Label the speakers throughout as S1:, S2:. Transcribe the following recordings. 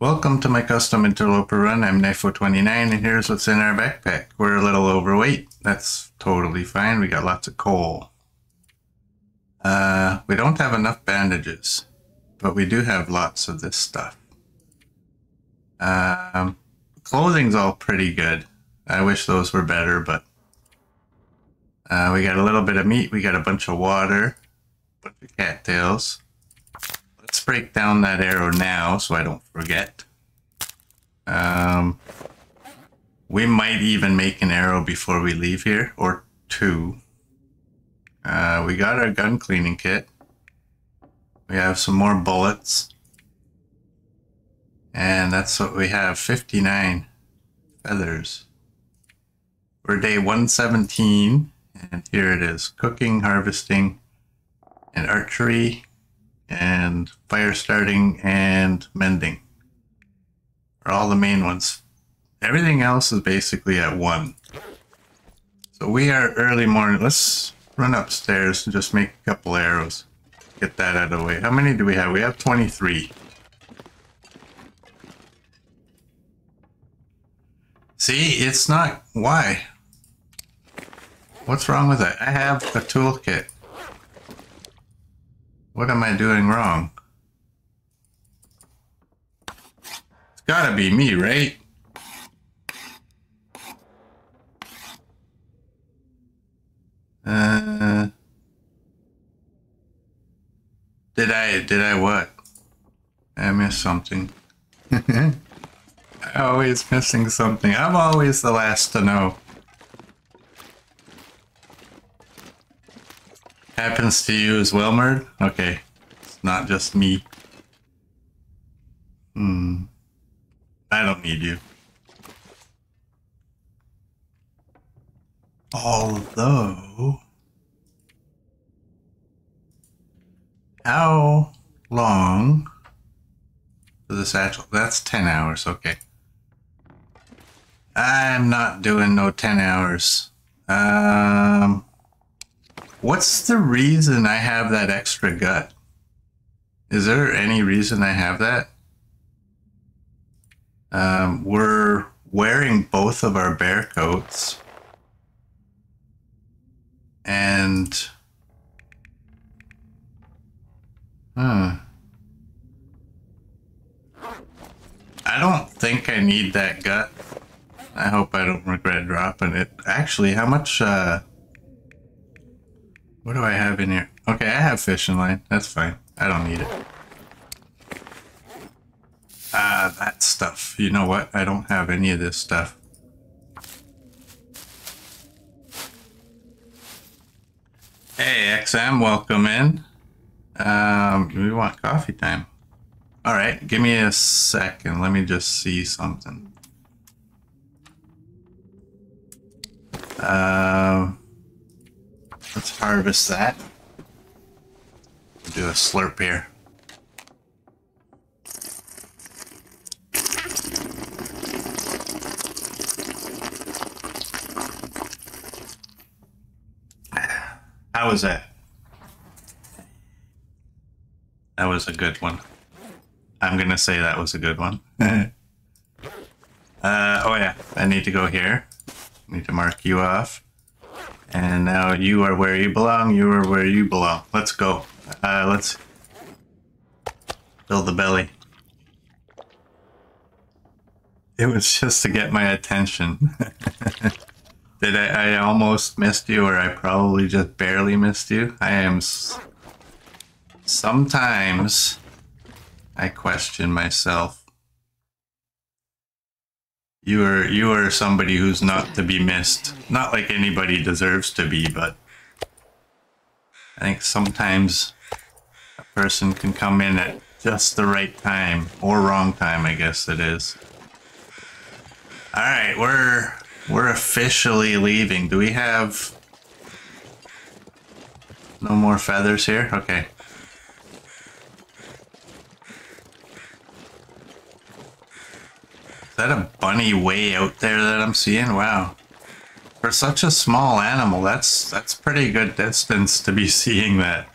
S1: Welcome to my custom interloper run. I'm Knifo29 and here's what's in our backpack. We're a little overweight. That's totally fine. We got lots of coal. We don't have enough bandages, but we do have lots of this stuff. Clothing's all pretty good. I wish those were better, but we got a little bit of meat. We got a bunch of water, a bunch of cattails. Let's break down that arrow now so I don't forget. We might even make an arrow before we leave here, or two. We got our gun cleaning kit. We have some more bullets. And that's what we have, 59 feathers. We're day 117, and here it is. Cooking, harvesting, and archery, and fire starting, and mending are all the main ones. Everything else is basically at 1. So we are early morning. Let's run upstairs and just make a couple arrows. Get that out of the way. How many do we have? We have 23. See, it's not... Why? What's wrong with that? I have a toolkit. What am I doing wrong? It's gotta be me, right? Did I what? I missed something. I'm always missing something. I'm always the last to know. Happens to you as well, Merd? Okay. It's not just me. I don't need you. Although... How long for the satchel? That's 10 hours, okay. I'm not doing no 10 hours. What's the reason I have that extra gut? Is there any reason I have that? We're wearing both of our bear coats. And... I don't think I need that gut. I hope I don't regret dropping it. Actually, how much, what do I have in here? Okay, I have fishing line. That's fine. I don't need it. That stuff. You know what? I don't have any of this stuff. Hey, XM, welcome in. We want coffee time. All right, give me a second. Let me just see something. Let's harvest that. Do a slurp here. How was that? That was a good one. I'm gonna say that was a good one. Oh yeah, I need to go here. I need to mark you off. And now you are where you belong. You are where you belong. Let's go. Let's build the belly. It was just to get my attention. Did I almost missed you, or I probably just barely missed you? I am... Sometimes I question myself. You are somebody who's not to be missed. Not like anybody deserves to be, but I think sometimes a person can come in at just the right time, or wrong time, I guess it is. Alright, we're officially leaving. Do we have no more feathers here? Okay. Is that a bunny way out there that I'm seeing? Wow. For such a small animal, that's pretty good distance to be seeing that.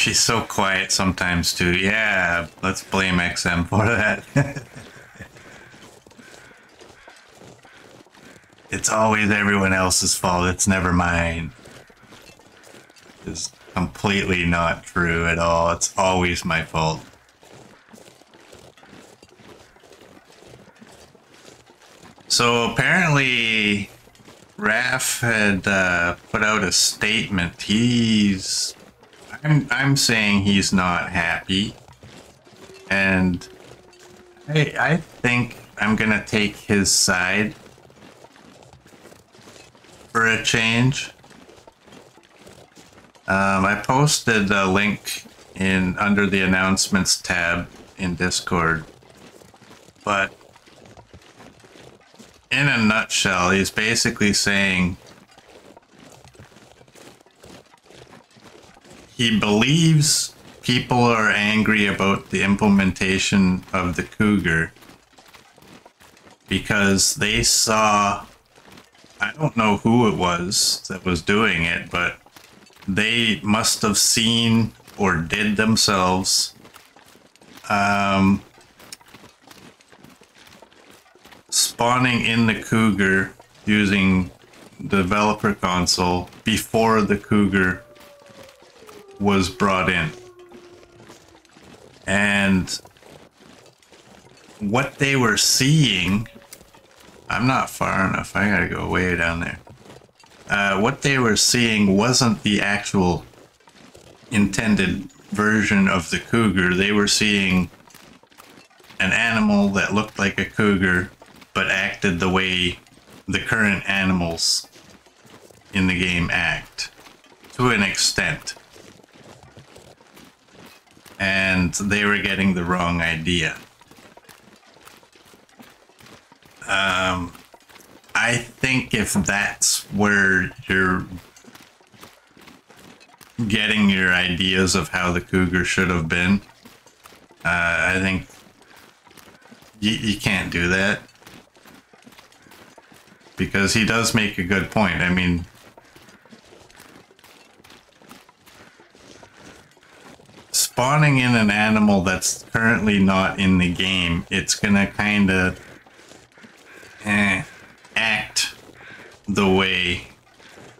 S1: She's so quiet sometimes too. Yeah, let's blame XM for that. It's always everyone else's fault. It's never mine. It's completely not true at all. It's always my fault. So apparently Raph had put out a statement. I'm saying he's not happy, and I think I'm gonna take his side for a change. I posted a link in under the announcements tab in Discord, but in a nutshell, he's basically saying he believes people are angry about the implementation of the Cougar because they saw, I don't know who it was that was doing it, but they must have seen or did themselves spawning in the Cougar using the developer console before the Cougar was brought in. And what they were seeing, I'm not far enough, I gotta go way down there. What they were seeing wasn't the actual intended version of the Cougar. They were seeing an animal that looked like a cougar but acted the way the current animals in the game act, to an extent. And they were getting the wrong idea. I think if that's where you're getting your ideas of how the Cougar should have been, I think you can't do that. Because he does make a good point. I mean, spawning in an animal that's currently not in the game, it's gonna kind of act the way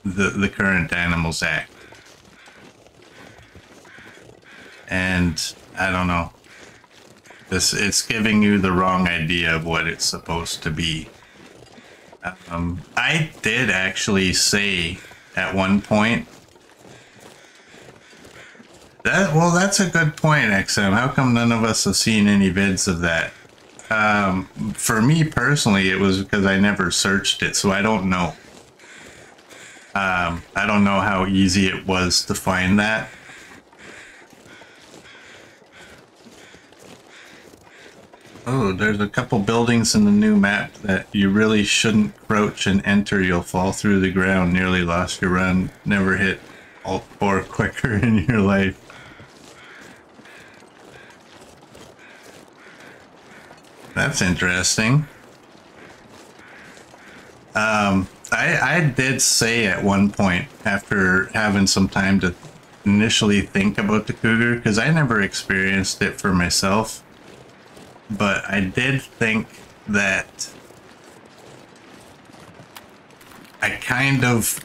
S1: the current animals act. And I don't know. It's giving you the wrong idea of what it's supposed to be. I did actually say at one point that, well, that's a good point, XM. How come none of us have seen any vids of that? For me personally, it was because I never searched it, so I don't know. I don't know how easy it was to find that. Oh, there's a couple buildings in the new map that you really shouldn't crouch and enter. You'll fall through the ground. Nearly lost your run. Never hit Alt 4 quicker in your life. That's interesting. I did say at one point, after having some time to initially think about the Cougar, because I never experienced it for myself, but I did think that I kind of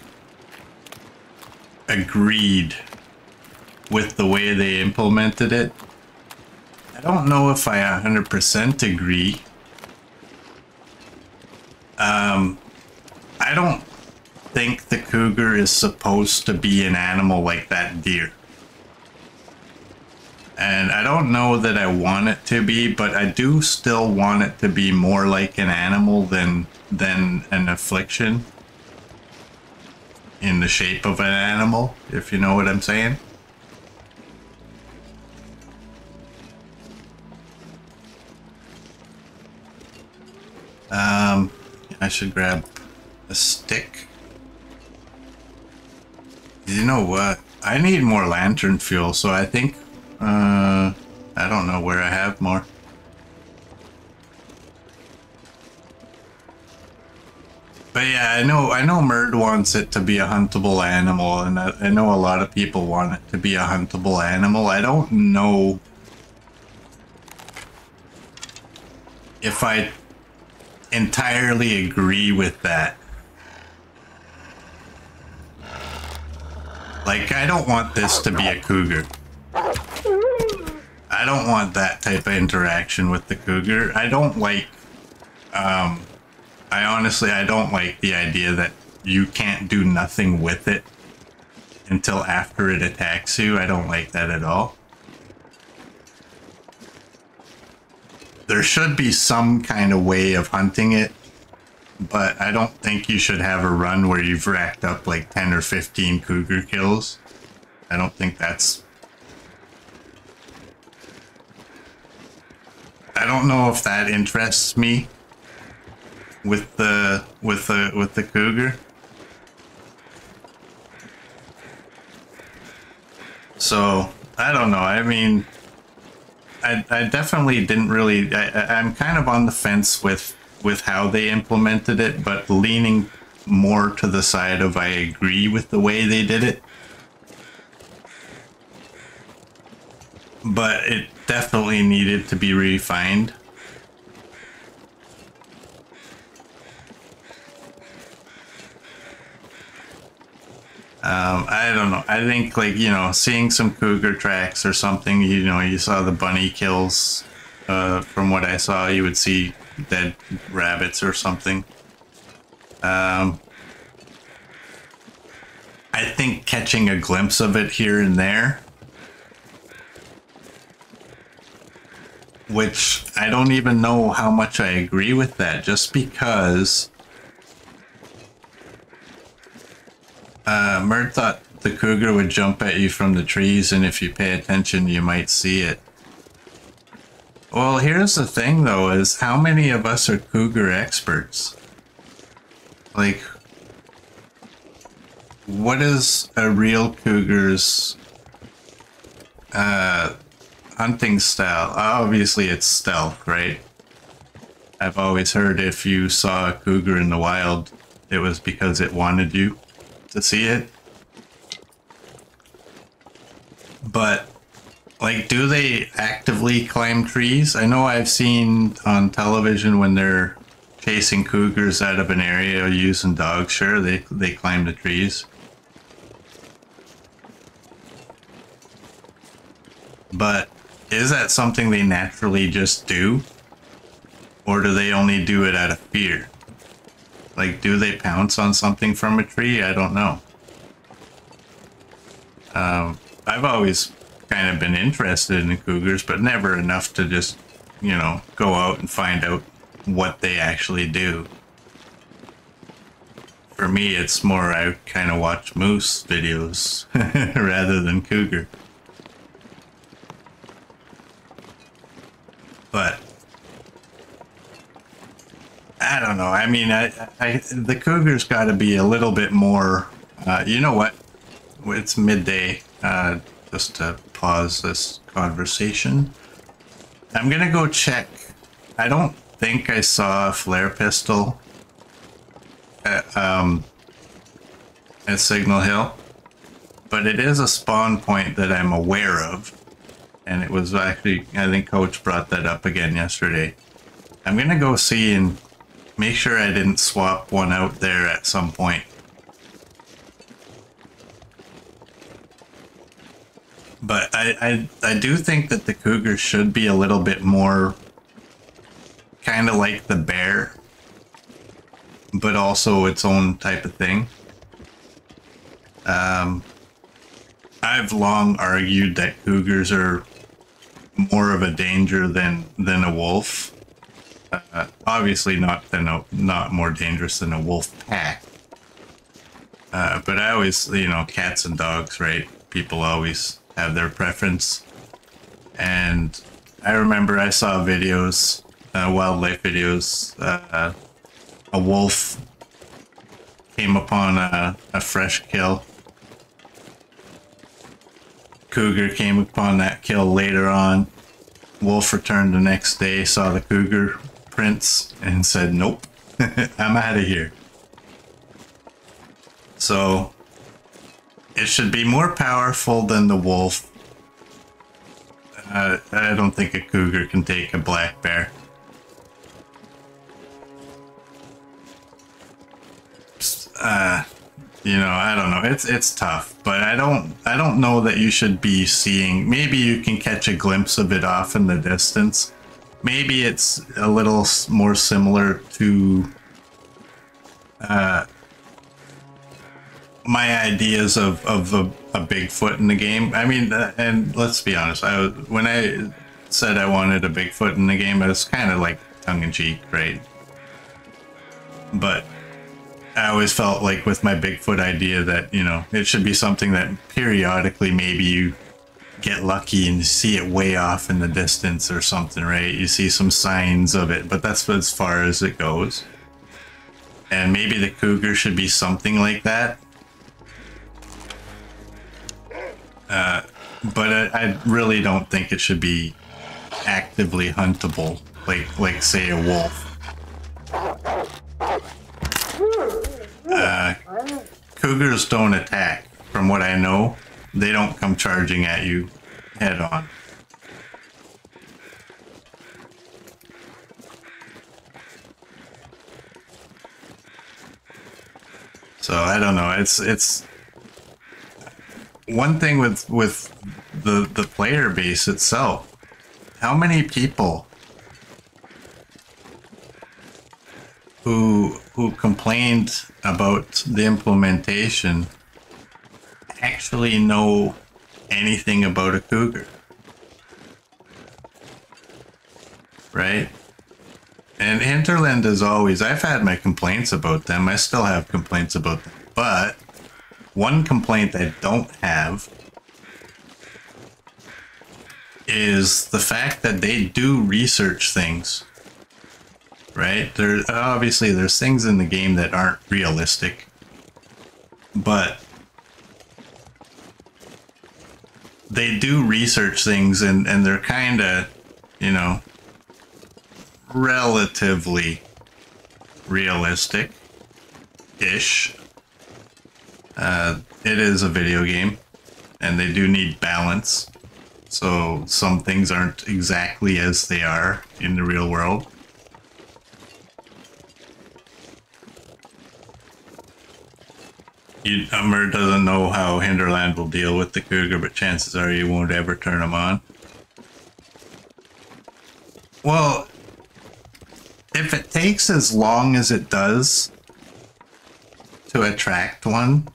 S1: agreed with the way they implemented it. I don't know if I 100% agree. I don't think the Cougar is supposed to be an animal like that deer. And I don't know that I want it to be, but I do still want it to be more like an animal than an affliction in the shape of an animal, if you know what I'm saying. I should grab a stick. You know what? I need more lantern fuel, so I think I don't know where I have more. But yeah, I know Murd wants it to be a huntable animal, and I know a lot of people want it to be a huntable animal. I don't know if I entirely agree with that. Like, I don't want this to be a cougar. I don't want that type of interaction with the cougar. I don't like, I don't like the idea that you can't do nothing with it until after it attacks you. I don't like that at all. There should be some kind of way of hunting it, but I don't think you should have a run where you've racked up like 10 or 15 cougar kills. I don't think that's... I don't know if that interests me with the cougar. So I don't know. I mean, I definitely didn't really. I'm kind of on the fence with how they implemented it, but leaning more to the side of I agree with the way they did it. But it definitely needed to be refined. I don't know. I think, like, you know, seeing some cougar tracks or something, you know, you saw the bunny kills. From what I saw, you would see dead rabbits or something. I think catching a glimpse of it here and there, which I don't even know how much I agree with that, just because Mert thought the cougar would jump at you from the trees, and if you pay attention, you might see it. Well, here's the thing, though, is how many of us are cougar experts? Like, what is a real cougar's hunting style? Obviously, it's stealth, right? I've always heard if you saw a cougar in the wild, it was because it wanted you to see it. But, like, do they actively climb trees? I know I've seen on television when they're chasing cougars out of an area using dogs, sure, they climb the trees. But is that something they naturally just do? Or do they only do it out of fear? Like, do they pounce on something from a tree? I don't know. I've always kind of been interested in cougars, but never enough to just, you know, go out and find out what they actually do. For me, it's more I kind of watch moose videos rather than cougar. But I don't know. I mean, the cougar's got to be a little bit more. You know what? It's midday. Just to pause this conversation, I'm gonna go check. I don't think I saw a flare pistol at Signal Hill, but it is a spawn point that I'm aware of, and it was actually, I think Coach brought that up again yesterday. I'm gonna go see and make sure I didn't swap one out there at some point. But I do think that the cougar should be a little bit more kind of like the bear, but also its own type of thing. I've long argued that cougars are more of a danger than a wolf. Obviously not more dangerous than a wolf pack. But I always, you know, cats and dogs, right? People always have their preference. And I remember I saw videos, wildlife videos, a wolf came upon a fresh kill. Cougar came upon that kill later on. Wolf returned the next day, saw the cougar prints, and said, nope, I'm out of here. So it should be more powerful than the wolf. I don't think a cougar can take a black bear. You know, I don't know. It's tough, but I don't know that you should be seeing. Maybe you can catch a glimpse of it off in the distance. Maybe it's a little more similar to my ideas of a Bigfoot in the game. I mean, and let's be honest. When I said I wanted a Bigfoot in the game, it was kind of like tongue-in-cheek, right? But I always felt like with my Bigfoot idea that, you know, it should be something that periodically maybe you get lucky and see it way off in the distance or something, right? You see some signs of it, but that's as far as it goes. And maybe the cougar should be something like that. But I really don't think it should be actively huntable, like say a wolf. Cougars don't attack, from what I know. They don't come charging at you head on. So I don't know. It's one thing with the player base itself. How many people who complained about the implementation actually know anything about a cougar, right? And Hinterland, as always, I've had my complaints about them. I still have complaints about them, but one complaint I don't have is the fact that they do research things. Right? Obviously there's things in the game that aren't realistic, but they do research things, and they're kind of, you know, relatively realistic-ish. It is a video game, and they do need balance, so some things aren't exactly as they are in the real world. Ummer doesn't know how Hinterland will deal with the cougar, but chances are you won't ever turn him on. Well, if it takes as long as it does to attract one,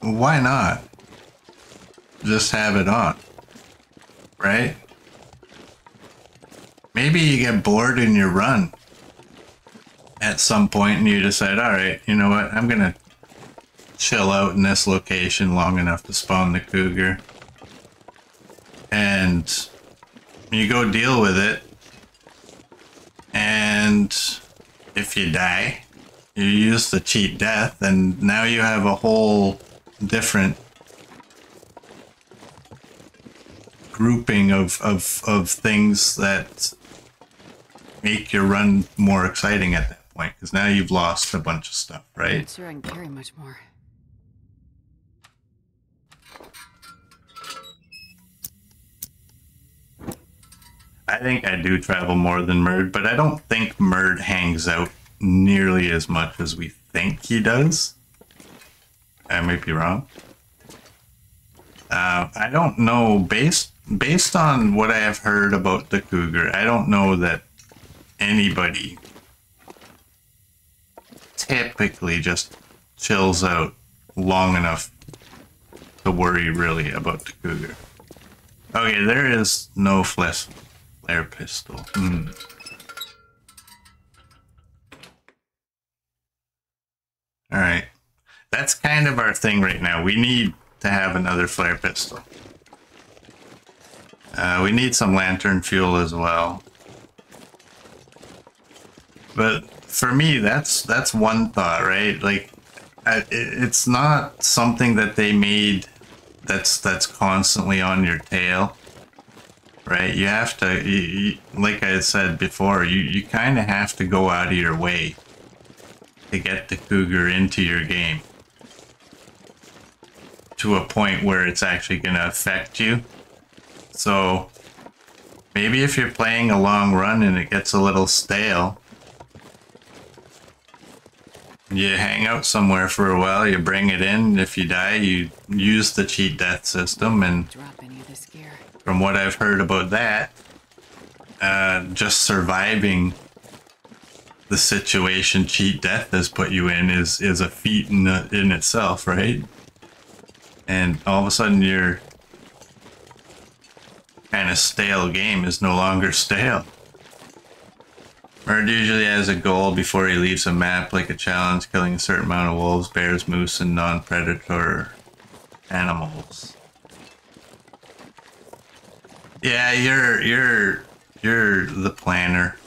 S1: why not just have it on, right? Maybe you get bored in your run at some point and you decide, all right, you know what, I'm gonna chill out in this location long enough to spawn the cougar, and you go deal with it, and if you die, you use the cheat death, and now you have a whole different grouping of things that make your run more exciting at that point, because now you've lost a bunch of stuff, right?
S2: I'm sure I can carry much more.
S1: I think I do travel more than Murd, but I don't think Murd hangs out nearly as much as we think he does. I might be wrong. I don't know, based on what I have heard about the cougar, I don't know that anybody typically just chills out long enough to worry really about the cougar. Okay, there is no flare pistol. Alright. That's kind of our thing right now. We need to have another flare pistol. We need some lantern fuel as well. But for me, that's one thought, right? Like, it's not something that they made that's constantly on your tail, right? You have to, like I said before, you kind of have to go out of your way to get the cougar into your game to a point where it's actually going to affect you. So maybe if you're playing a long run and it gets a little stale, you hang out somewhere for a while, you bring it in, if you die, you use the cheat death system, and from what I've heard about that, just surviving the situation cheat death has put you in is a feat in itself, right? And all of a sudden your kind of stale game is no longer stale. Murd usually has a goal before he leaves a map, like a challenge, killing a certain amount of wolves, bears, moose, and non-predator animals. Yeah, you're the planner.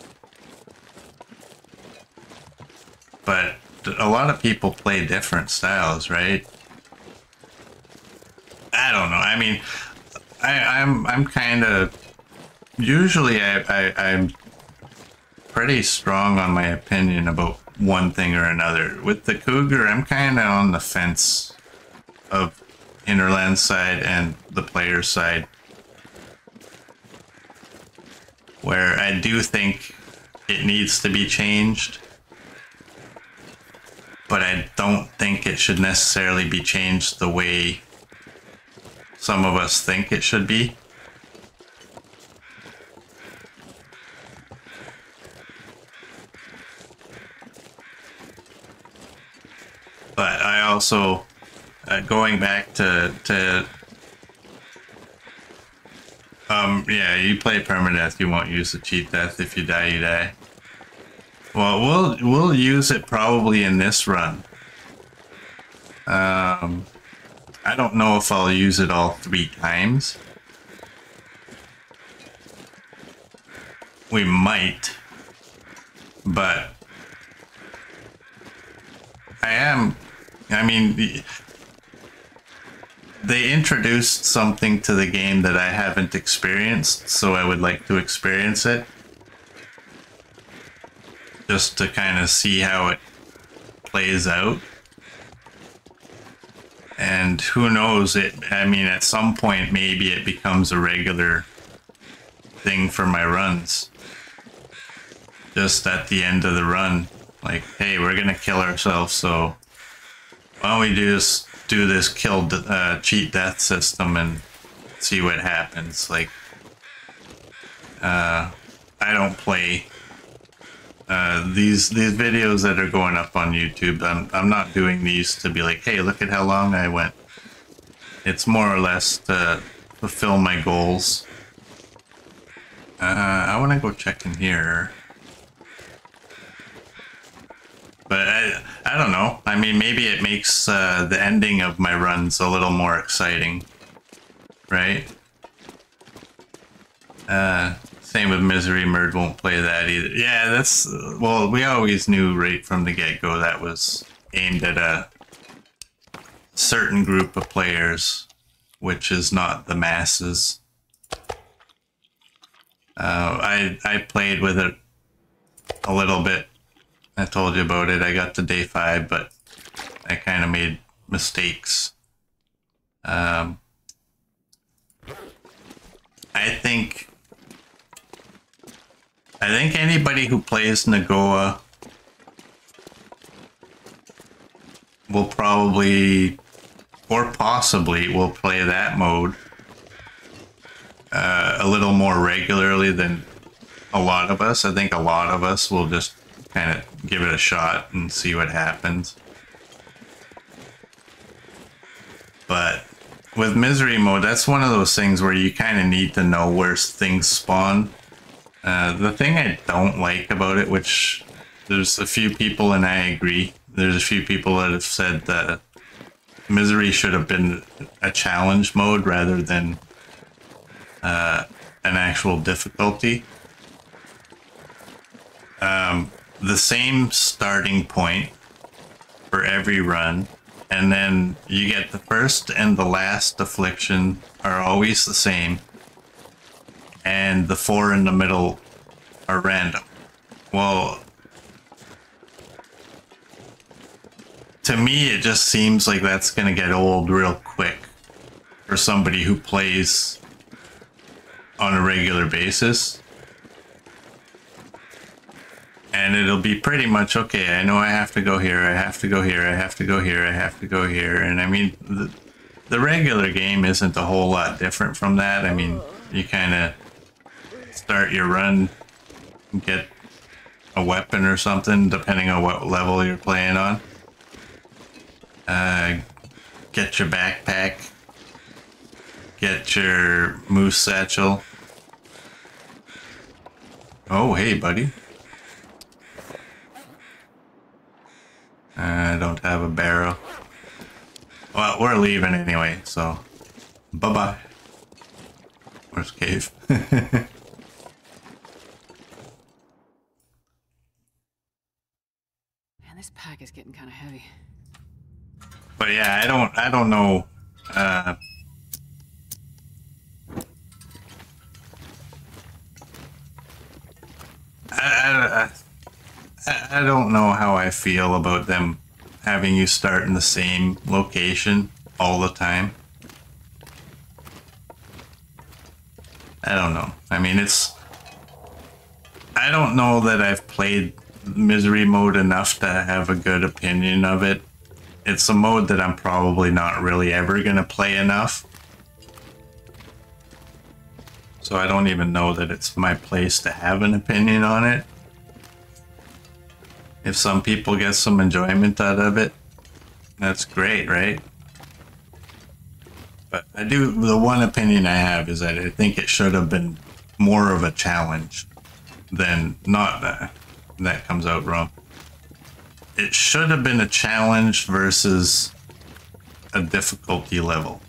S1: But a lot of people play different styles, right? I don't know. I mean, I'm kind of usually I'm pretty strong on my opinion about one thing or another. With the cougar, I'm kind of on the fence of Interland side and the player side, where I do think it needs to be changed, but I don't think it should necessarily be changed the way some of us think it should be. But I also, going back to yeah, you play permadeath, you won't use the cheat death. If you die, you die. Well, we'll use it probably in this run. I don't know if I'll use it all 3 times. We might, but I mean, they introduced something to the game that I haven't experienced, so I would like to experience it. Just to kind of see how it plays out. And who knows, I mean, at some point, maybe it becomes a regular thing for my runs. Just at the end of the run, like, hey, we're gonna kill ourselves, so why don't we just do this cheat death system and see what happens. Like, I don't play these videos that are going up on YouTube. I'm not doing these to be like, hey, look at how long I went. It's more or less to fulfill my goals. I want to go check in here. But I don't know. I mean, maybe it makes the ending of my runs a little more exciting, right? Same with Misery. Murd won't play that either. Yeah, that's... Well, we always knew right from the get-go that was aimed at a certain group of players, which is not the masses. I played with it a little bit. I told you about it. I got to day 5, but I kind of made mistakes. I think anybody who plays Nagoa will probably, or possibly, will play that mode a little more regularly than a lot of us. I think a lot of us will just kind of give it a shot and see what happens. But with Misery mode, that's one of those things where you kind of need to know where things spawn. The thing I don't like about it, which there's a few people, and I agree, there's a few people that have said that Misery should have been a challenge mode rather than an actual difficulty. The same starting point for every run, and then you get the first and the last affliction are always the same, and the 4 in the middle are random. Well, to me, it just seems like that's going to get old real quick for somebody who plays on a regular basis. And it'll be pretty much, okay, I know I have to go here, I have to go here, I have to go here, I have to go here. And I mean, the regular game isn't a whole lot different from that. I mean, you kind of start your run, get a weapon or something, depending on what level you're playing on. Get your backpack, get your moose satchel. Oh, hey, buddy. I don't have a barrel. Well, we're leaving anyway, so bye-bye. Where's cave?
S2: Man, this pack is getting kind of heavy.
S1: But yeah, I don't know. I don't know how I feel about them having you start in the same location all the time. I don't know. I mean, I don't know that I've played Misery mode enough to have a good opinion of it. It's a mode that I'm probably not really ever going to play enough. So I don't even know that it's my place to have an opinion on it. If some people get some enjoyment out of it, that's great, right? But the one opinion I have is that I think it should have been more of a challenge than not. That comes out wrong. It should have been a challenge versus a difficulty level.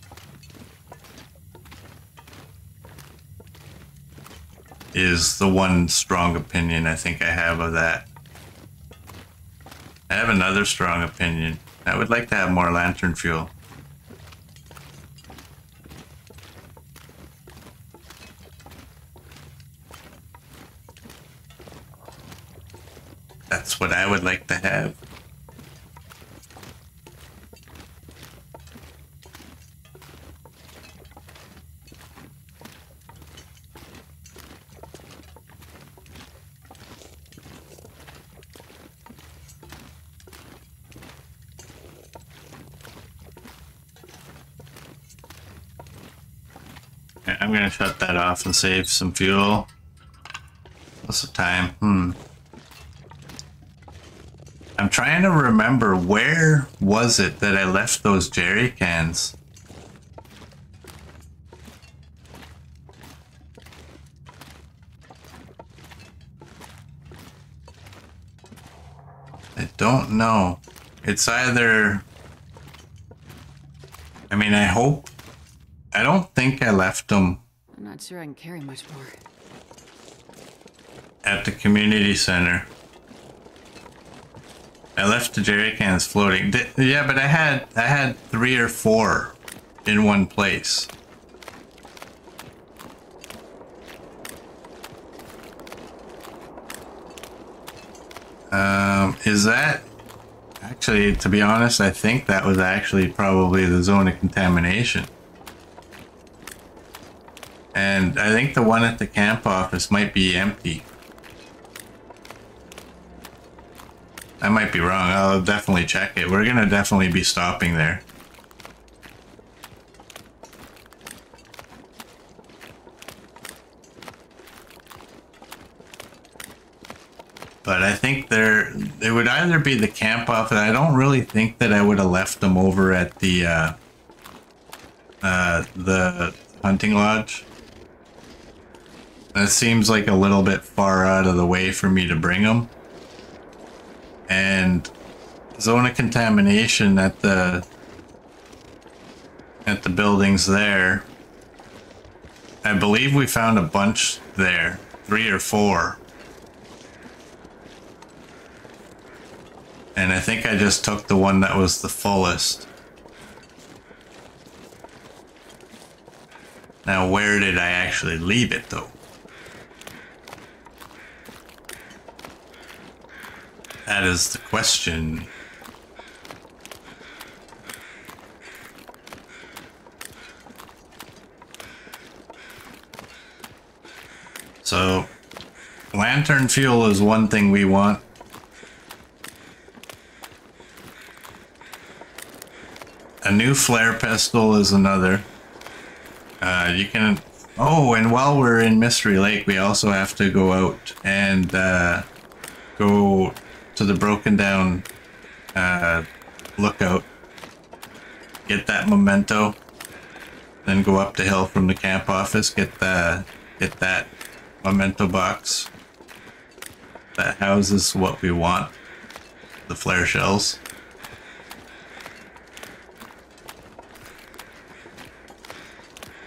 S1: Is the one strong opinion I think I have of that. I have another strong opinion. I would like to have more lantern fuel. That's what I would like to have. I'm gonna shut that off and save some fuel. What's the time? I'm trying to remember, where was it that I left those jerry cans? I don't know. It's either... I mean, I hope... I don't think I left them...
S2: I'm not sure I can carry much more.
S1: At the community center. I left the jerry cans floating. Yeah, but I had 3 or 4 in one place. Is that... Actually, to be honest, I think that was actually probably the zone of contamination. And I think the one at the camp office might be empty. I might be wrong. I'll definitely check it. We're gonna definitely be stopping there. But I think it would either be the camp office. I don't really think that I would have left them over at the hunting lodge. That seems like a little bit far out of the way for me to bring them. And zone of contamination at the buildings there. I believe we found a bunch there, 3 or 4. And I think I just took the one that was the fullest. Now, where did I actually leave it though? That is the question. So, lantern fuel is one thing we want. A new flare pistol is another. You can... Oh, and while we're in Mystery Lake, we also have to go out and go to the broken down lookout. Get that memento. Then go up the hill from the camp office. Get that memento box. That houses what we want. The flare shells.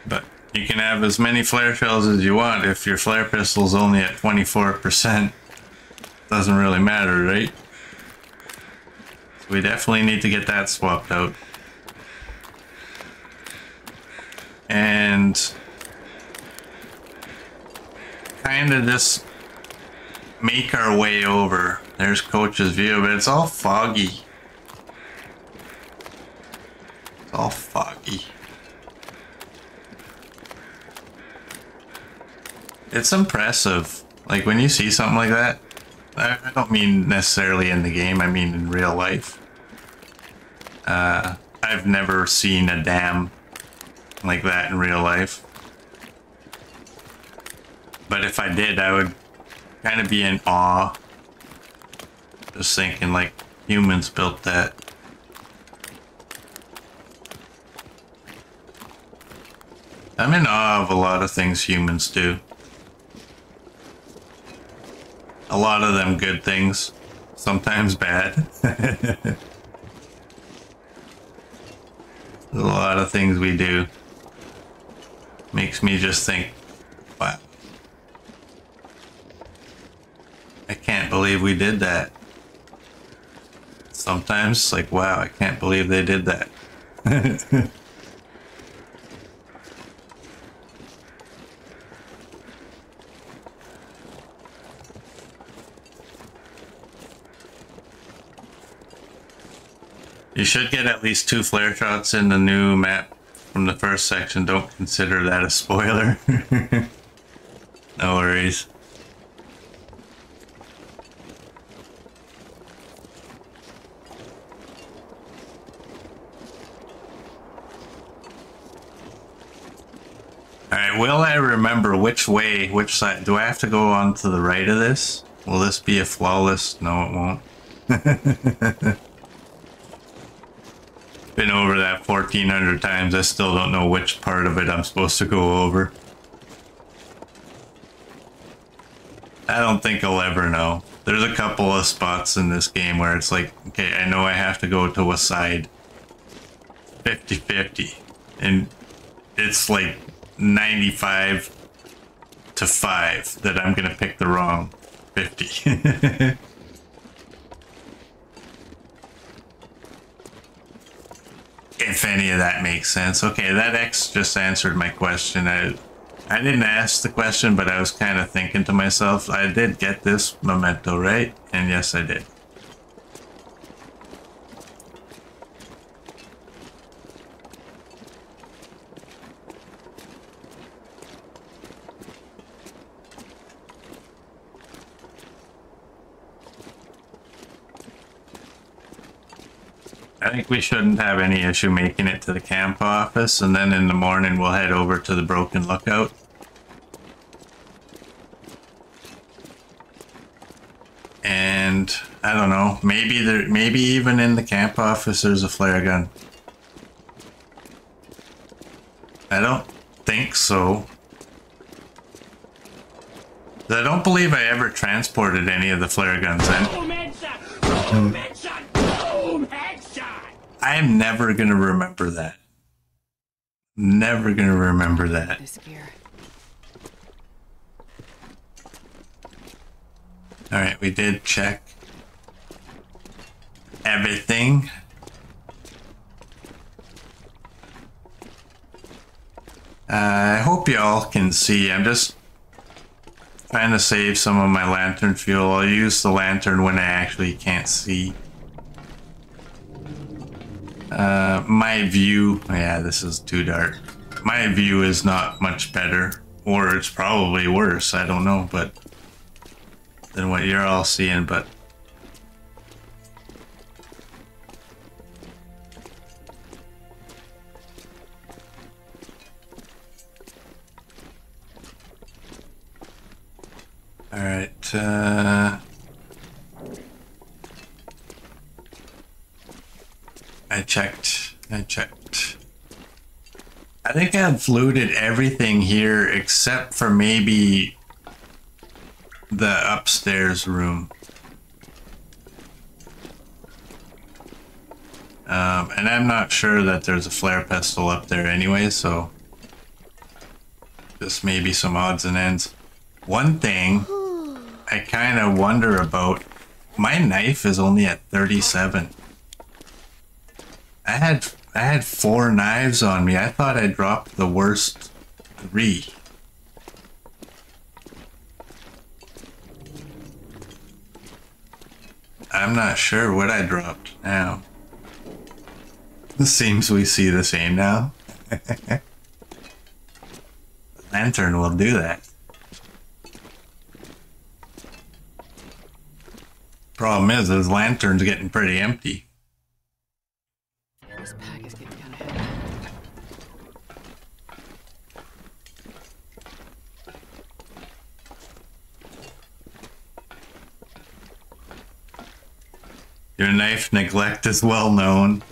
S1: But you can have as many flare shells as you want if your flare pistol's only at 24%. Doesn't really matter, right? So we definitely need to get that swapped out. And kind of just make our way over. There's Coach's view, but it's all foggy. It's all foggy. It's impressive. Like when you see something like that, I don't mean necessarily in the game, I mean in real life. I've never seen a dam like that in real life. But if I did, I would kind of be in awe. Just thinking like humans built that. I'm in awe of a lot of things humans do. A lot of them good things, sometimes bad. A lot of things we do makes me just think, wow, I can't believe we did that. Sometimes, like, wow, I can't believe they did that. You should get at least 2 flare shots in the new map from the first section. Don't consider that a spoiler. No worries. Alright, will I remember which way, which side? Do I have to go on to the right of this? Will this be a flawless? No, it won't. Been over that 1,400 times. I still don't know which part of it I'm supposed to go over. I don't think I'll ever know. There's a couple of spots in this game where it's like, okay, I know I have to go to a side 50-50. And it's like 95 to 5 that I'm gonna pick the wrong 50. If any of that makes sense. Okay, that X just answered my question. I didn't ask the question, but I was kind of thinking to myself, I did get this memento, right? And yes, I did. I think we shouldn't have any issue making it to the camp office, and then in the morning we'll head over to the broken lookout. And I don't know, maybe even in the camp office there's a flare gun. I don't think so. I don't believe I ever transported any of the flare guns in. I am never gonna remember that. Never gonna remember that.
S2: This gear.
S1: Alright, we did check everything. I hope y'all can see. I'm just trying to save some of my lantern fuel. I'll use the lantern when I actually can't see. My view, yeah, this is too dark. My view is not much better Or it's probably worse, I don't know, but than what you're all seeing, but all right, I checked. I think I've looted everything here except for maybe the upstairs room. And I'm not sure that there's a flare pistol up there anyway, so just maybe some odds and ends. One thing I kind of wonder about, my knife is only at 37. I had 4 knives on me. I thought I dropped the worst 3. I'm not sure what I dropped now. It seems we see the same now. The lantern will do that. Problem is, his lantern's getting pretty empty.
S2: This pack is getting kind of heavy.
S1: Your knife neglect is well known.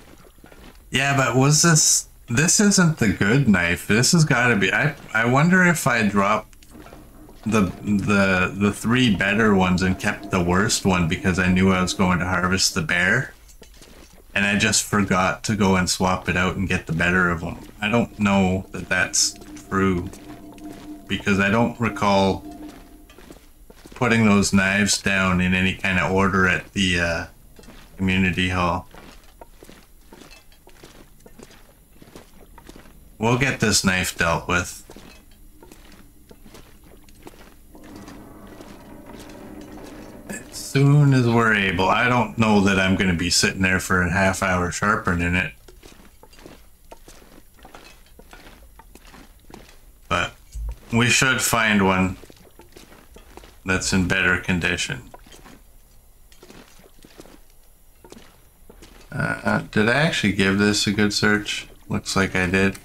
S1: Yeah, but was this isn't the good knife. This has got to be. I wonder if I dropped the 3 better ones and kept the worst one because I knew I was going to harvest the bear, and I just forgot to go and swap it out and get the better of them. I don't know that that's true because I don't recall putting those knives down in any kind of order at the community hall. We'll get this knife dealt with. As soon as we're able. I don't know that I'm going to be sitting there for a half hour sharpening it. But we should find one that's in better condition. Did I actually give this a good search? Looks like I did.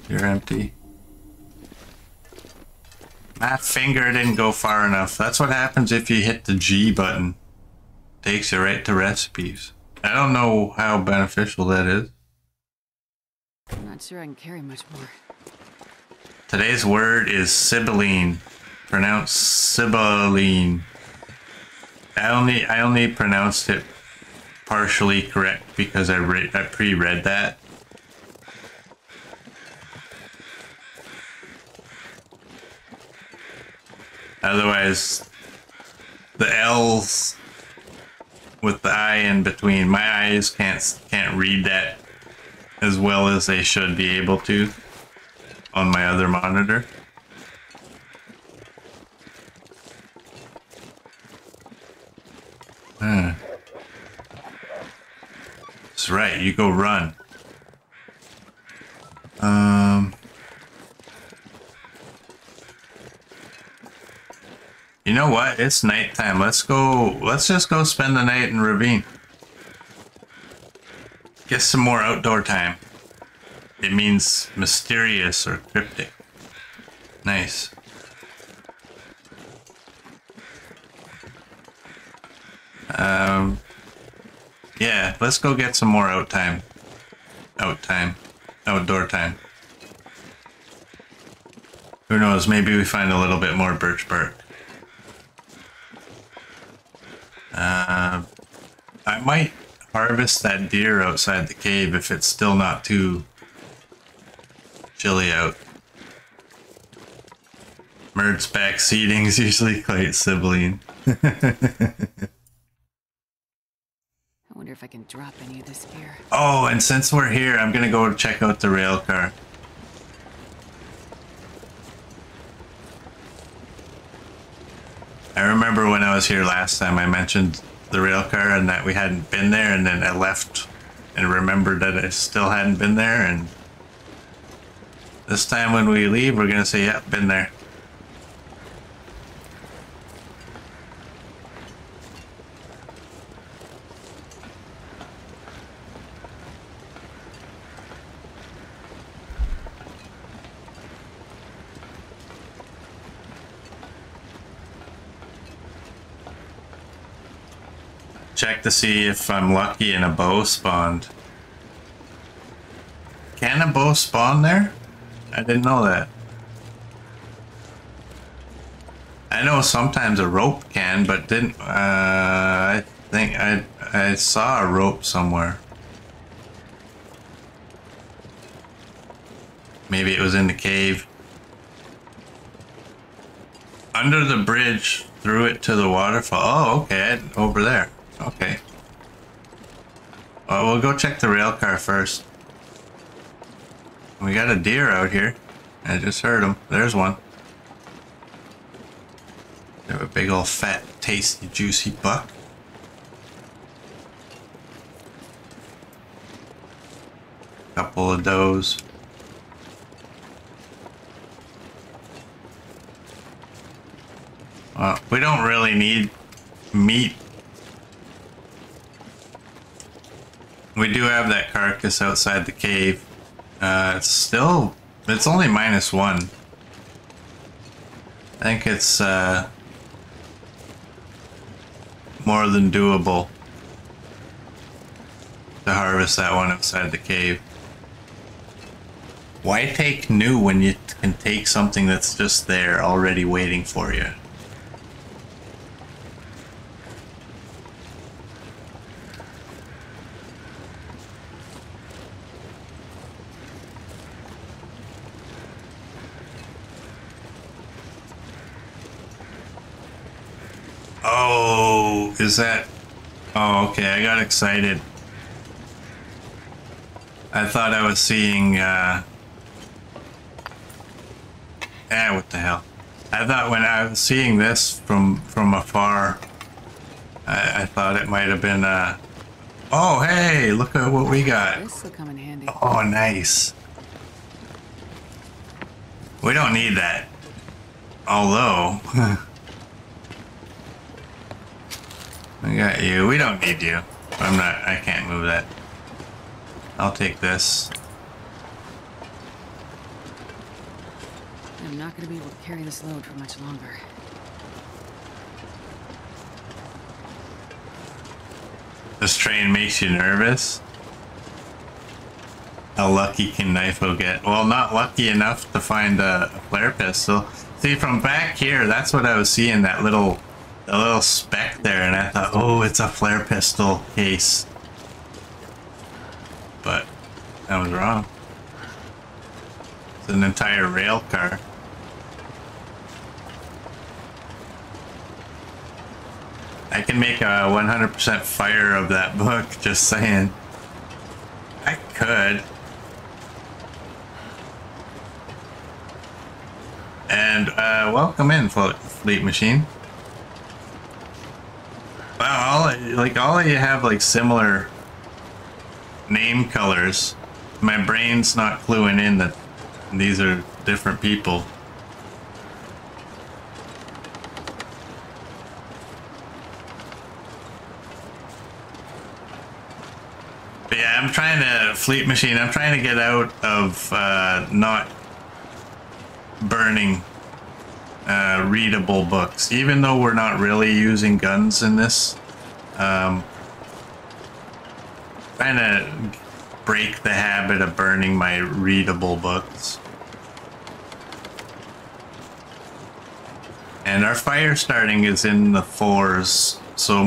S1: You're empty. My finger didn't go far enough. That's what happens if you hit the G button. Takes you right to recipes. I don't know how beneficial that is.
S2: I'm not sure I can carry much more.
S1: Today's word is Sibylline. Pronounced Sibylline. I only pronounced it partially correct because I pre-read that. Otherwise, the L's with the I in between, my eyes can't read that as well as they should be able to on my other monitor. That's right, you go run. You know what? It's nighttime. Let's just go spend the night in Ravine. Get some more outdoor time. It means mysterious or cryptic. Nice. Yeah, let's go get some more outdoor time. Who knows, maybe we find a little bit more birch bark. I might harvest that deer outside the cave if it's still not too chilly out. Merd's backseating is usually quite sibling.
S2: I wonder if I can drop any of this gear.
S1: Oh, and since we're here, I'm gonna go check out the rail car. I remember when I was here last time, I mentioned the rail car and that we hadn't been there, and then I left and remembered that I still hadn't been there, and this time when we leave, we're gonna say, yep, been there. Check to see if I'm lucky and a bow spawned. Can a bow spawn there? I didn't know that. I know sometimes a rope can, but didn't. I think I saw a rope somewhere. Maybe it was in the cave. Under the bridge, through it to the waterfall. Oh, okay, over there. Okay. Well, we'll go check the rail car first. We got a deer out here. I just heard him. There's one. They have a big old fat, tasty, juicy buck. Couple of does. We don't really need meat. We do have that carcass outside the cave. It's only -1. I think it's more than doable to harvest that one outside the cave. Why take new when you can take something that's just there already waiting for you? Oh, is that... Oh, okay, I got excited. I thought I was seeing, what the hell? I thought when I was seeing this from afar, I thought it might have been, Oh, hey, look at what we got.
S2: This will come in handy.
S1: Oh, nice. We don't need that. Although... I got you. We don't need you. I can't move that. I'll take this.
S2: I'm not going to be able to carry this load for much longer.
S1: This train makes you nervous? How lucky can Knifo get? Well, not lucky enough to find a flare pistol. See, from back here, that's what I was seeing, that little speck there, and I thought, oh, it's a flare pistol case. But I was wrong. It's an entire rail car. I can make a 100% fire of that book, just saying. I could. And welcome in, Fleet Machine. Wow, all of you have like similar name colors. My brain's not cluing in that these are different people. But yeah, I'm trying to, Fleet Machine, I'm trying to get out of not burning readable books, even though we're not really using guns in this. Trying to break the habit of burning my readable books. And our fire starting is in the 4s, so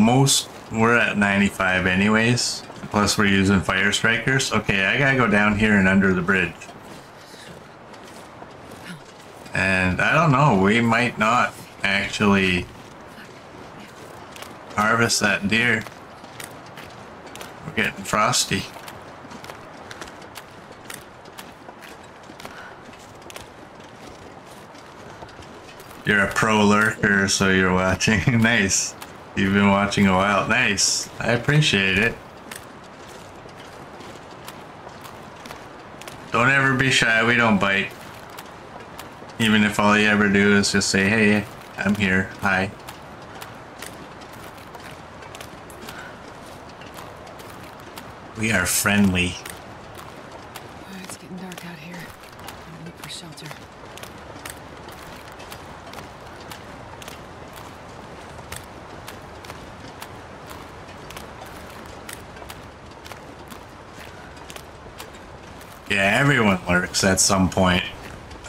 S1: we're at 95 anyways, plus we're using fire strikers. Okay, I gotta go down here and under the bridge. And I don't know, we might not actually harvest that deer. We're getting frosty. You're a pro lurker, so you're watching. Nice. You've been watching a while. Nice. I appreciate it. Don't ever be shy, we don't bite. Even if all you ever do is just say, hey, I'm here, hi. We are friendly.
S2: It's getting dark out here. I'm gonna look for shelter.
S1: Yeah, everyone lurks at some point.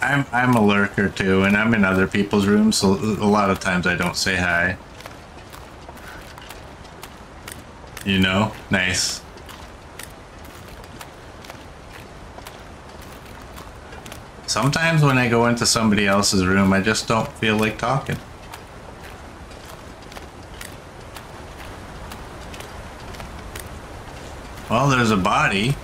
S1: I'm a lurker too, and I'm in other people's rooms, so a lot of times I don't say hi. You know? Nice. Sometimes when I go into somebody else's room, I just don't feel like talking. Well, there's a body.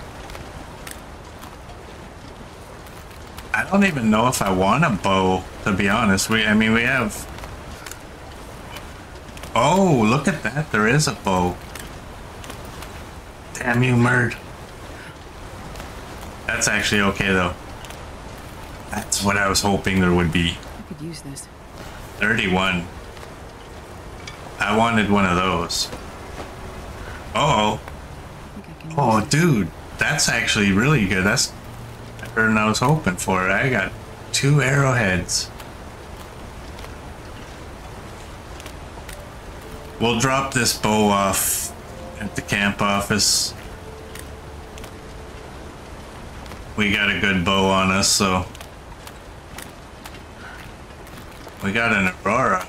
S1: I don't even know if I want a bow, to be honest. We have... Oh, look at that. There is a bow. Damn you, Murd. That's actually okay, though. That's what I was hoping there would be.
S2: I could use this.
S1: 31. I wanted one of those. Uh-oh. Oh, dude. That's actually really good. That's better than I was hoping for. I got 2 arrowheads. We'll drop this bow off at the camp office. We got a good bow on us, so... We got an Aurora.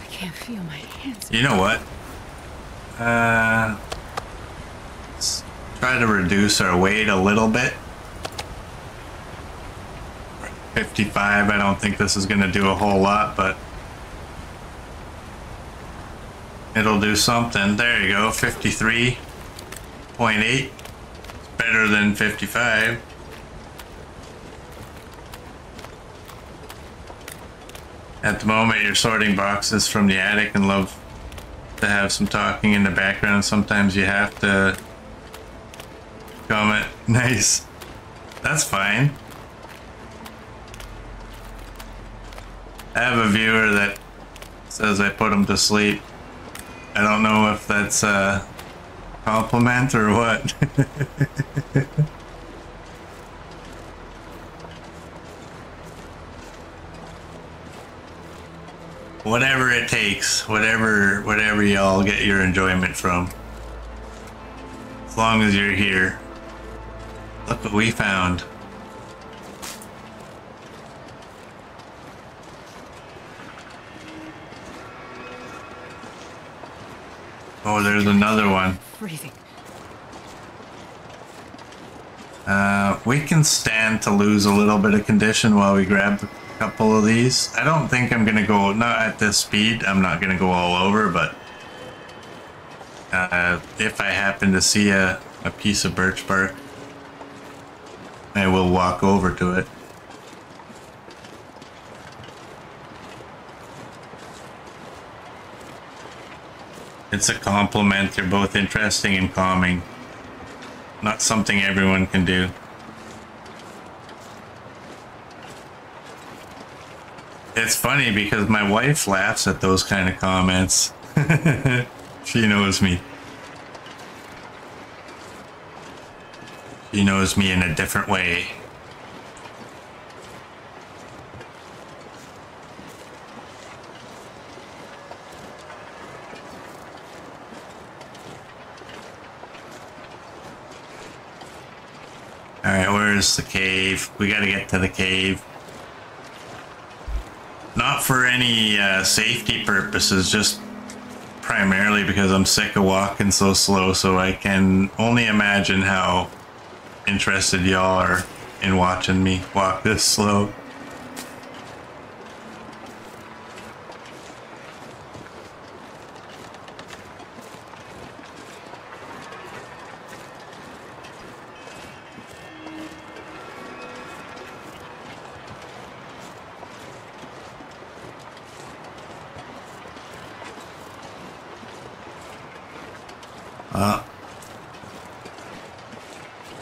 S2: I can't feel my hands.
S1: You know what? Let's try to reduce our weight a little bit. 55, I don't think this is going to do a whole lot, but it'll do something. There you go, 53.8. Better than 55. At the moment, you're sorting boxes from the attic and love to have some talking in the background. Sometimes you have to comment. Nice. That's fine. I have a viewer that says I put him to sleep. I don't know if that's a compliment or what. Whatever it takes, whatever y'all get your enjoyment from. As long as you're here. Look what we found. Oh, there's another one.
S2: Breathing.
S1: We can stand to lose a little bit of condition while we grab a couple of these. I don't think I'm gonna go, not at this speed, I'm not gonna go all over, but if I happen to see a piece of birch bark, I will walk over to it. It's a compliment. You're both interesting and calming. Not something everyone can do. It's funny because my wife laughs at those kind of comments. She knows me. She knows me in a different way. Alright, where's the cave? We gotta get to the cave. Not for any safety purposes, just primarily because I'm sick of walking so slow, so I can only imagine how interested y'all are in watching me walk this slow.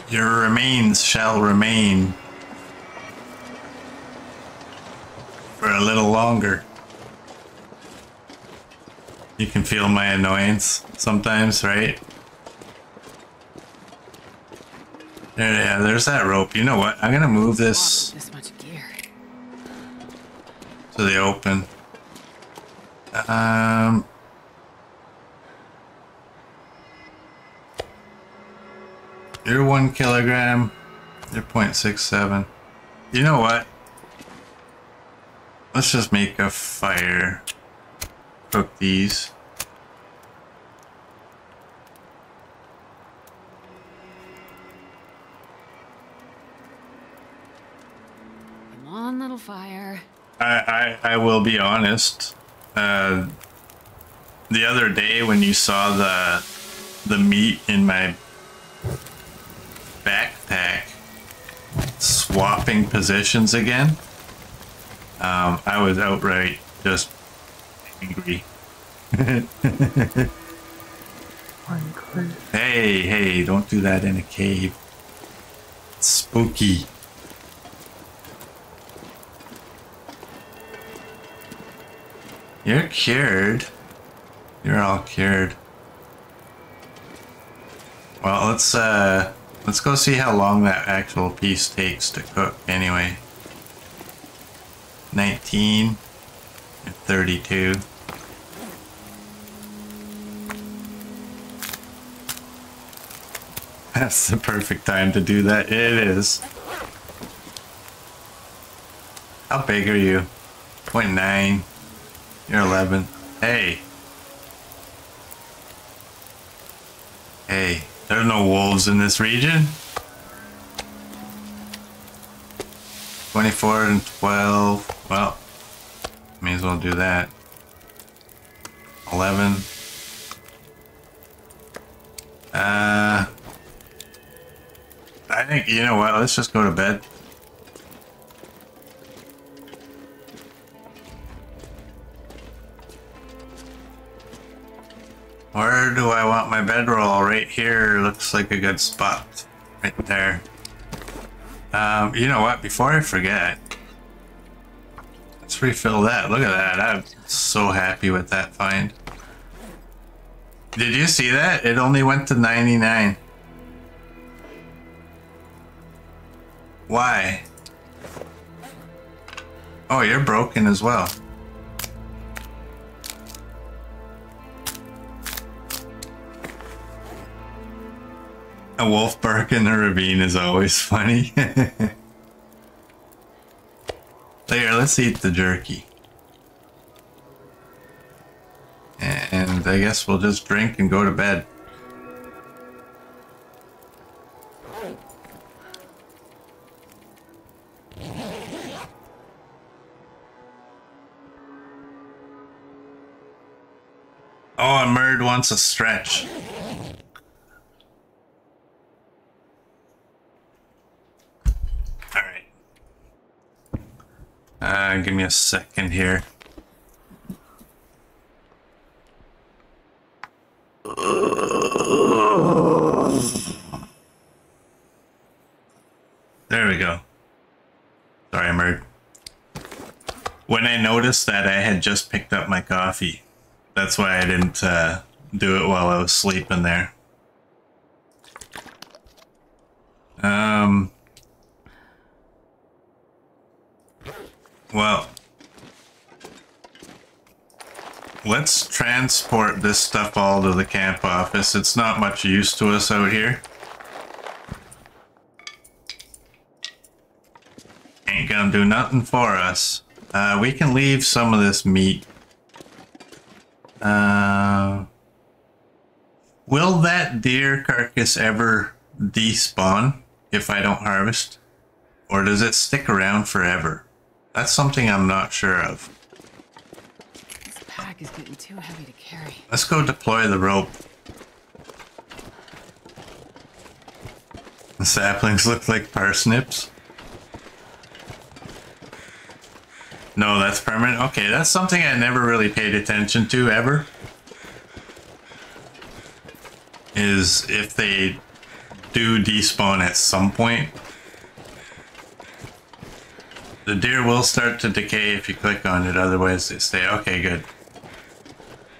S1: Your remains shall remain for a little longer. You can feel my annoyance sometimes, right? Yeah, there's that rope. You know what? I'm gonna move this
S2: This much gear.
S1: to the open. You're 1 kilogram. You're 0.67. You know what? Let's just make a fire. Cook these.
S2: Come on, little fire.
S1: I will be honest. The other day when you saw the meat in my backpack swapping positions again, I was outright just angry. Hey, don't do that in a cave. It's spooky. You're cured. You're all cured. Well, let's go see how long that actual piece takes to cook anyway. 19 and 32. That's the perfect time to do that. It is. How big are you? 0.9. You're 11. Hey. Hey, there are no wolves in this region. 24 and 12. Well, may as well do that. 11. I think, you know what, let's just go to bed. Where do I want my bedroll? Right here looks like a good spot. Right there. You know what, before I forget, let's refill that. Look at that. I'm so happy with that find. Did you see that? It only went to 99. Why? Oh, you're broken as well. A wolf bark in the ravine is always funny. There, let's eat the jerky. And I guess we'll just drink and go to bed. Oh, a Murd wants a stretch. Alright. Give me a second here. There we go. Sorry, Murd. When I noticed that I had just picked up my coffee, that's why I didn't do it while I was sleeping there. Well, let's transport this stuff all to the camp office. It's not much use to us out here. Ain't gonna do nothing for us. We can leave some of this meat. Will that deer carcass ever despawn if I don't harvest? Or does it stick around forever? That's something I'm not sure of.
S2: This pack is getting too heavy to carry.
S1: Let's go deploy the rope. The saplings look like parsnips. No, that's permanent. Okay, that's something I never really paid attention to ever. Is if they do despawn at some point. The deer will start to decay if you click on it, otherwise they stay. Okay, good.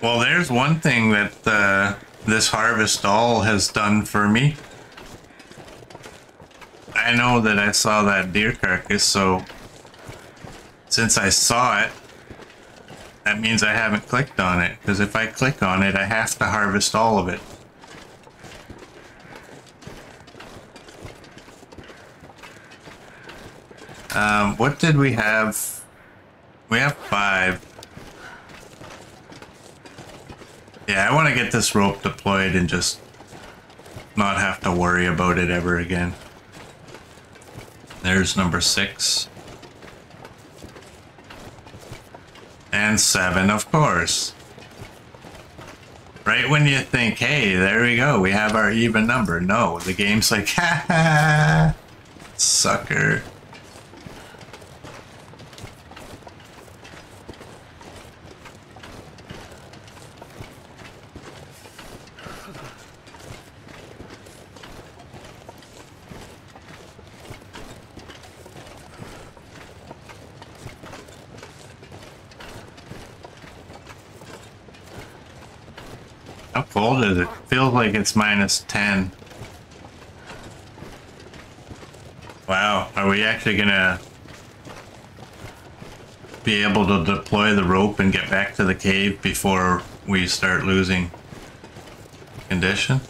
S1: Well, there's one thing that this harvest all has done for me. I know that I saw that deer carcass, so since I saw it, that means I haven't clicked on it, because if I click on it, I have to harvest all of it. What did we have? We have 5. Yeah, I want to get this rope deployed and just not have to worry about it ever again. There's number 6. And 7, of course. Right when you think, hey, there we go, we have our even number. No, the game's like, ha ha, sucker. How cold is it? Feels like it's -10. Wow, are we actually gonna be able to deploy the rope and get back to the cave before we start losing condition?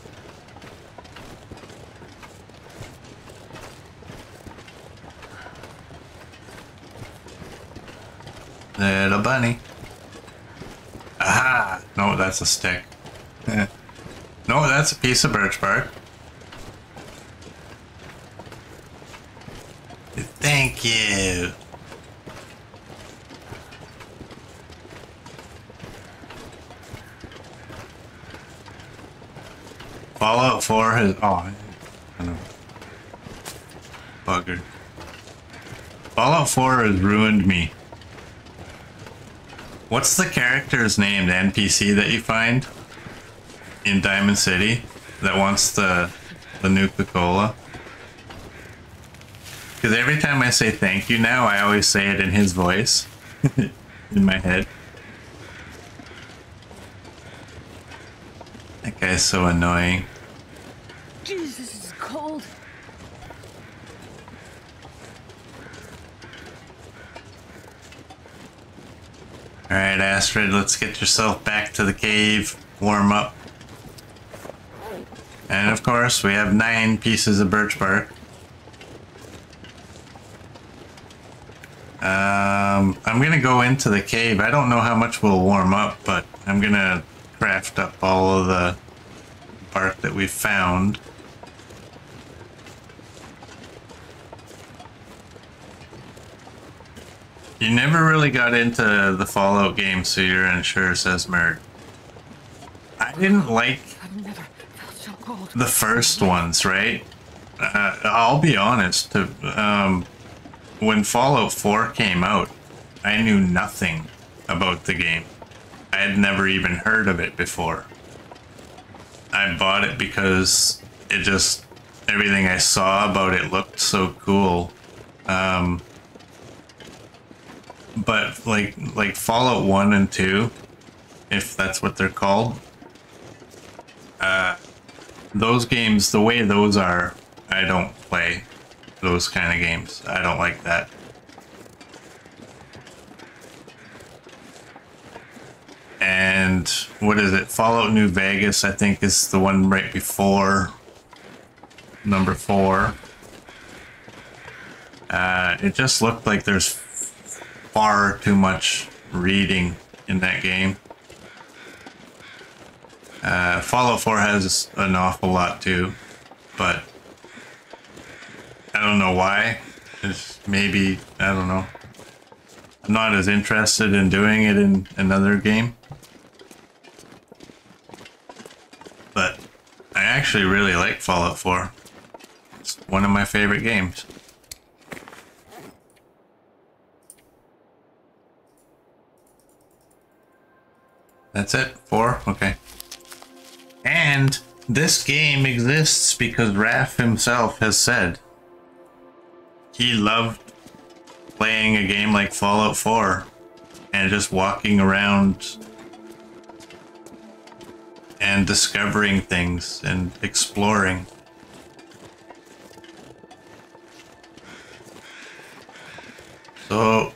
S1: Little bunny. Aha! No, that's a stick. No, that's a piece of birch bark. Thank you. Fallout 4 has... Oh, I don't know. Bugger. Fallout 4 has ruined me. What's the character's name, the NPC that you find in Diamond City that wants the Nuka-Cola? Because every time I say thank you now, I always say it in his voice. In my head. That guy's so annoying.
S2: Jesus, this is cold.
S1: Alright, Astrid, let's get yourself back to the cave. Warm up. And of course, we have 9 pieces of birch bark. I'm gonna go into the cave. I don't know how much we'll warm up, but I'm gonna craft up all of the bark that we've found. You never really got into the Fallout game, so you're unsure, says Mert. I didn't like
S2: I've never felt so cold.
S1: the first ones, right? I'll be honest. When Fallout 4 came out, I knew nothing about the game. I had never even heard of it before. I bought it because it just... everything I saw about it looked so cool. But like Fallout 1 and 2, if that's what they're called, those games, the way those are, I don't play those kind of games. I don't like that. And what is it? Fallout New Vegas, I think, is the one right before number 4. It just looked like there's far too much reading in that game. Fallout 4 has an awful lot too, but I don't know why. It's maybe, I don't know. I'm not as interested in doing it in another game. But I actually really like Fallout 4. It's one of my favorite games. That's it? 4? Okay. And this game exists because Raph himself has said he loved playing a game like Fallout 4 and just walking around and discovering things and exploring. So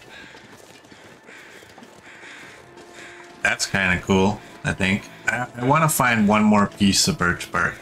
S1: that's kind of cool, I think. I want to find one more piece of birch bark.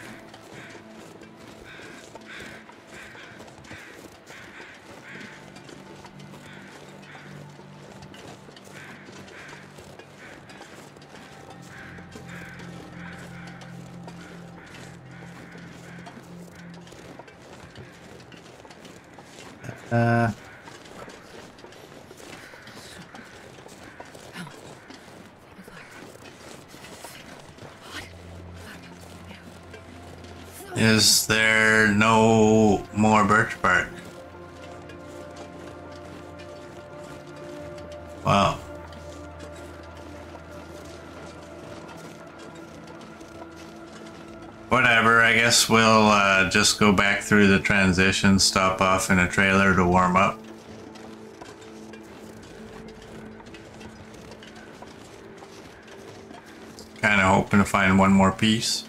S1: Is there no more birch bark? Wow. Whatever, I guess we'll just go back through the transition, stop off in a trailer to warm up. Kind of hoping to find one more piece.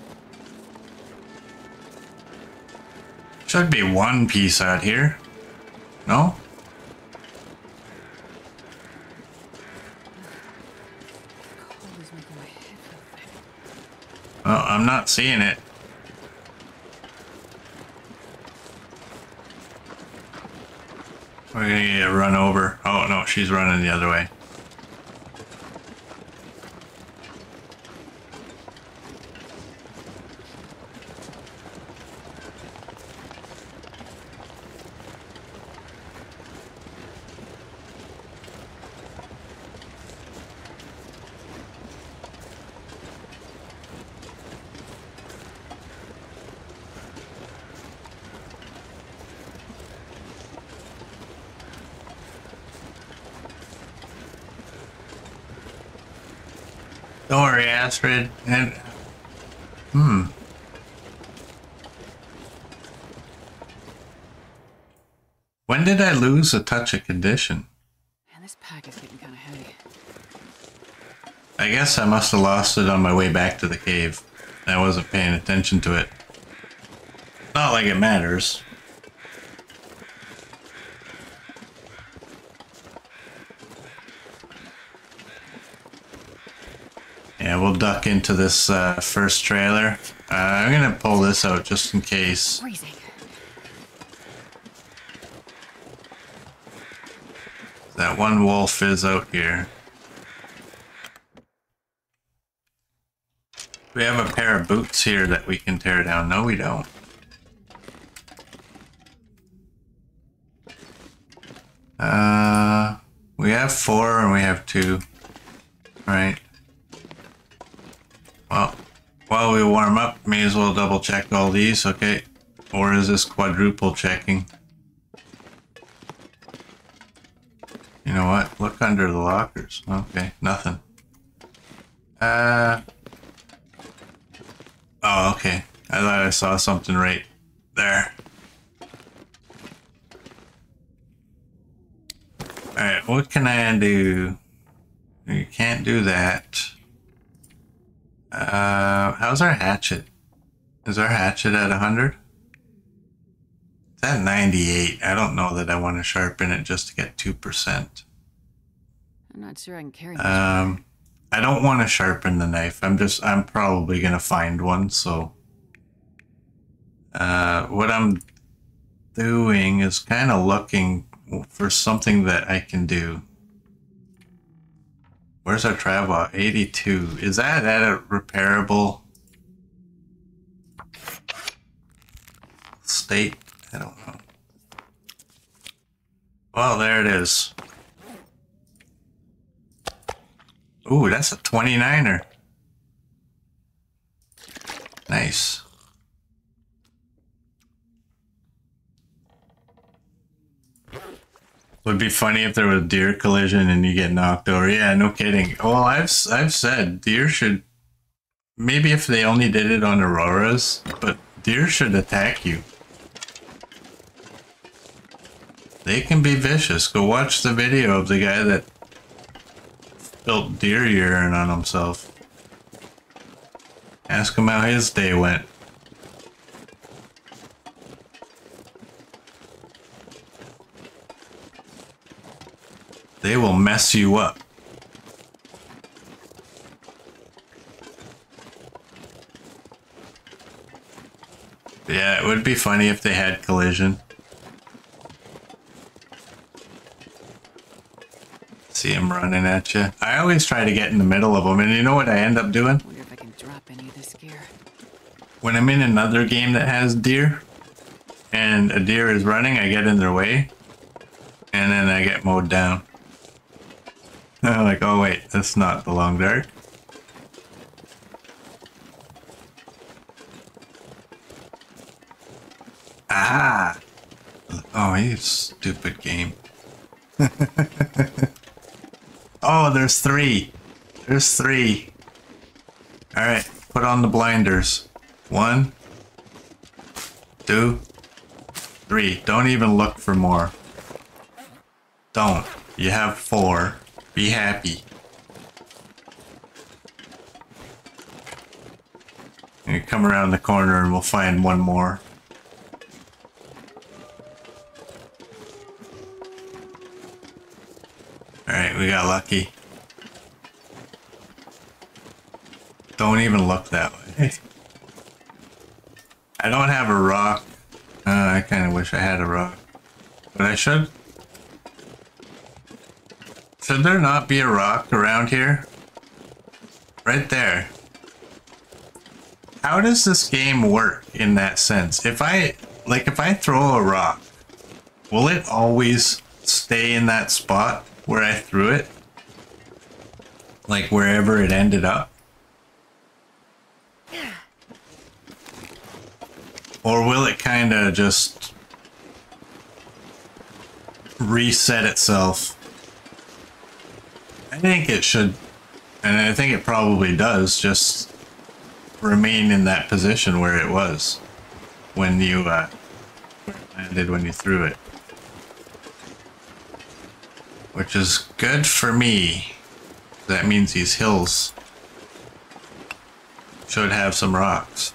S1: Should be one piece out here. No? Well, I'm not seeing it. We're gonna get run over. Oh no, she's running the other way. Don't worry, Astrid. And when did I lose a touch of condition?
S2: Man, this pack is getting kind of heavy.
S1: I guess I must have lost it on my way back to the cave. I wasn't paying attention to it. Not like it matters. Yeah, we'll duck into this first trailer. I'm gonna pull this out just in case.
S2: Freezing.
S1: That one wolf is out here. We have a pair of boots here that we can tear down. No, we don't. We have 4 and we have 2. Right. Well, while we warm up, may as well double check all these, okay? Or is this quadruple checking? You know what? Look under the lockers. Okay, nothing. Oh, okay. I thought I saw something right there. Alright, what can I do? You can't do that. How's our hatchet? Is our hatchet at 100? It's at 98. I don't know that I want to sharpen it just to get 2%.
S2: I'm not sure I can carry
S1: I don't want to sharpen the knife. I'm probably gonna find one, so what I'm doing is kind of looking for something that I can do. Where's our travel? 82. Is that at a repairable state? I don't know. Well, there it is. Ooh, that's a 29er. Nice. Would be funny if there was a deer collision and you get knocked over. Yeah, no kidding. Well, I've said deer should maybe if they only did it on auroras, but deer should attack you. They can be vicious. Go watch the video of the guy that spilled deer urine on himself. Ask him how his day went. They will mess you up. Yeah, it would be funny if they had collision. See him running at you. I always try to get in the middle of them, and you know what I end up doing?
S2: Wonder if I can drop any of this gear.
S1: When I'm in another game that has deer, and a deer is running, I get in their way, and then I get mowed down. I'm like, oh wait, that's not the long dark. Ah! Oh, you stupid game. Oh, there's three. There's three. Alright, put on the blinders. 1, 2, 3. Don't even look for more. Don't. You have 4. Be happy. And you come around the corner and we'll find one more. Alright, we got lucky. Don't even look that way. I don't have a rock. I kind of wish I had a rock. But I should. Should there not be a rock around here? Right there. How does this game work in that sense? If I throw a rock, will it always stay in that spot where I threw it? Like wherever it ended up? Or will it kind of just reset itself? I think it should, and I think it probably does, just remain in that position where it was when you landed when you threw it. Which is good for me. That means these hills should have some rocks.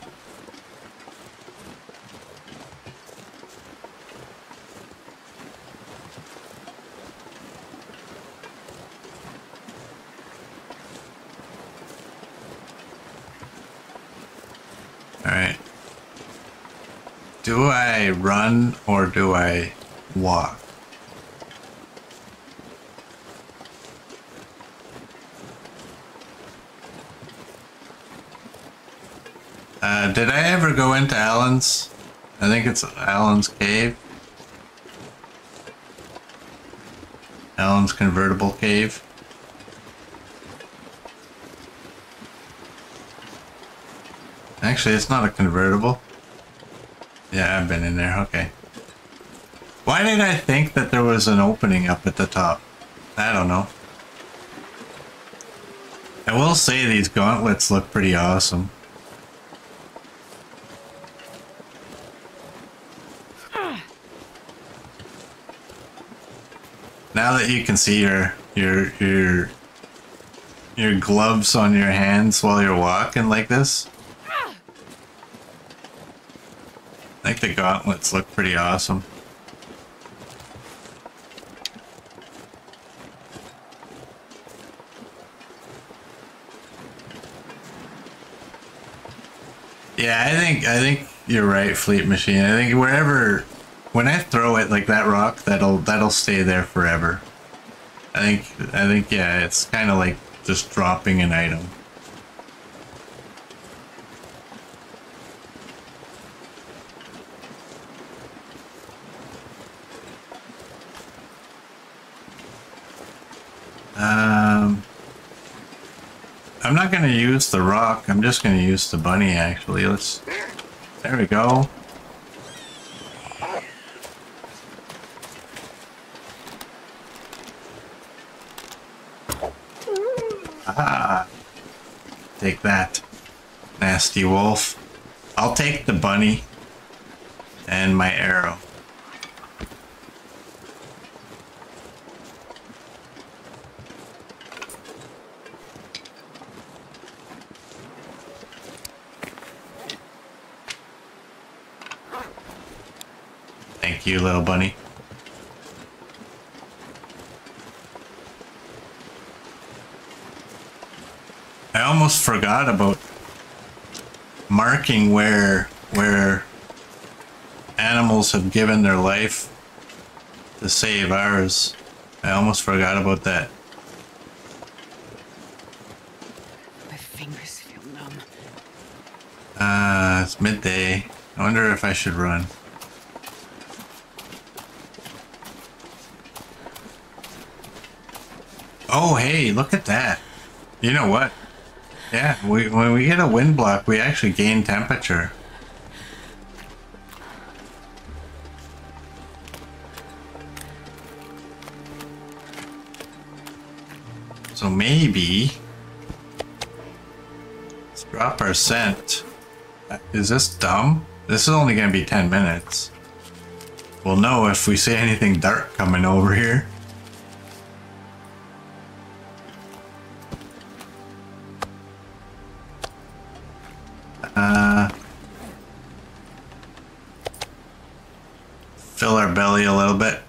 S1: Alright. Do I run or do I walk? Did I ever go into Alan's? I think it's Alan's cave. Alan's convertible cave. Actually, it's not a convertible. Yeah, I've been in there. Okay. Why did I think that there was an opening up at the top? I don't know. I will say these gauntlets look pretty awesome. Now that you can see your gloves on your hands while you're walking like this, I think the gauntlets look pretty awesome. Yeah, I think you're right, Fleet Machine. I think wherever, when I throw it like that rock, that'll stay there forever. I think yeah, it's kind of like just dropping an item. I'm not going to use the rock. I'm just going to use the bunny, actually. There we go. Ah. Take that. Nasty wolf. I'll take the bunny and my arrow. Thank you, little bunny. I almost forgot about marking where animals have given their life to save ours. I almost forgot about that.
S2: My fingers feel numb.
S1: It's midday. I wonder if I should run. Oh, hey, look at that. You know what? Yeah, when we get a wind block, we actually gain temperature. So maybe let's drop our scent. Is this dumb? This is only going to be 10 minutes. We'll know if we see anything dark coming over here. Fill our belly a little bit.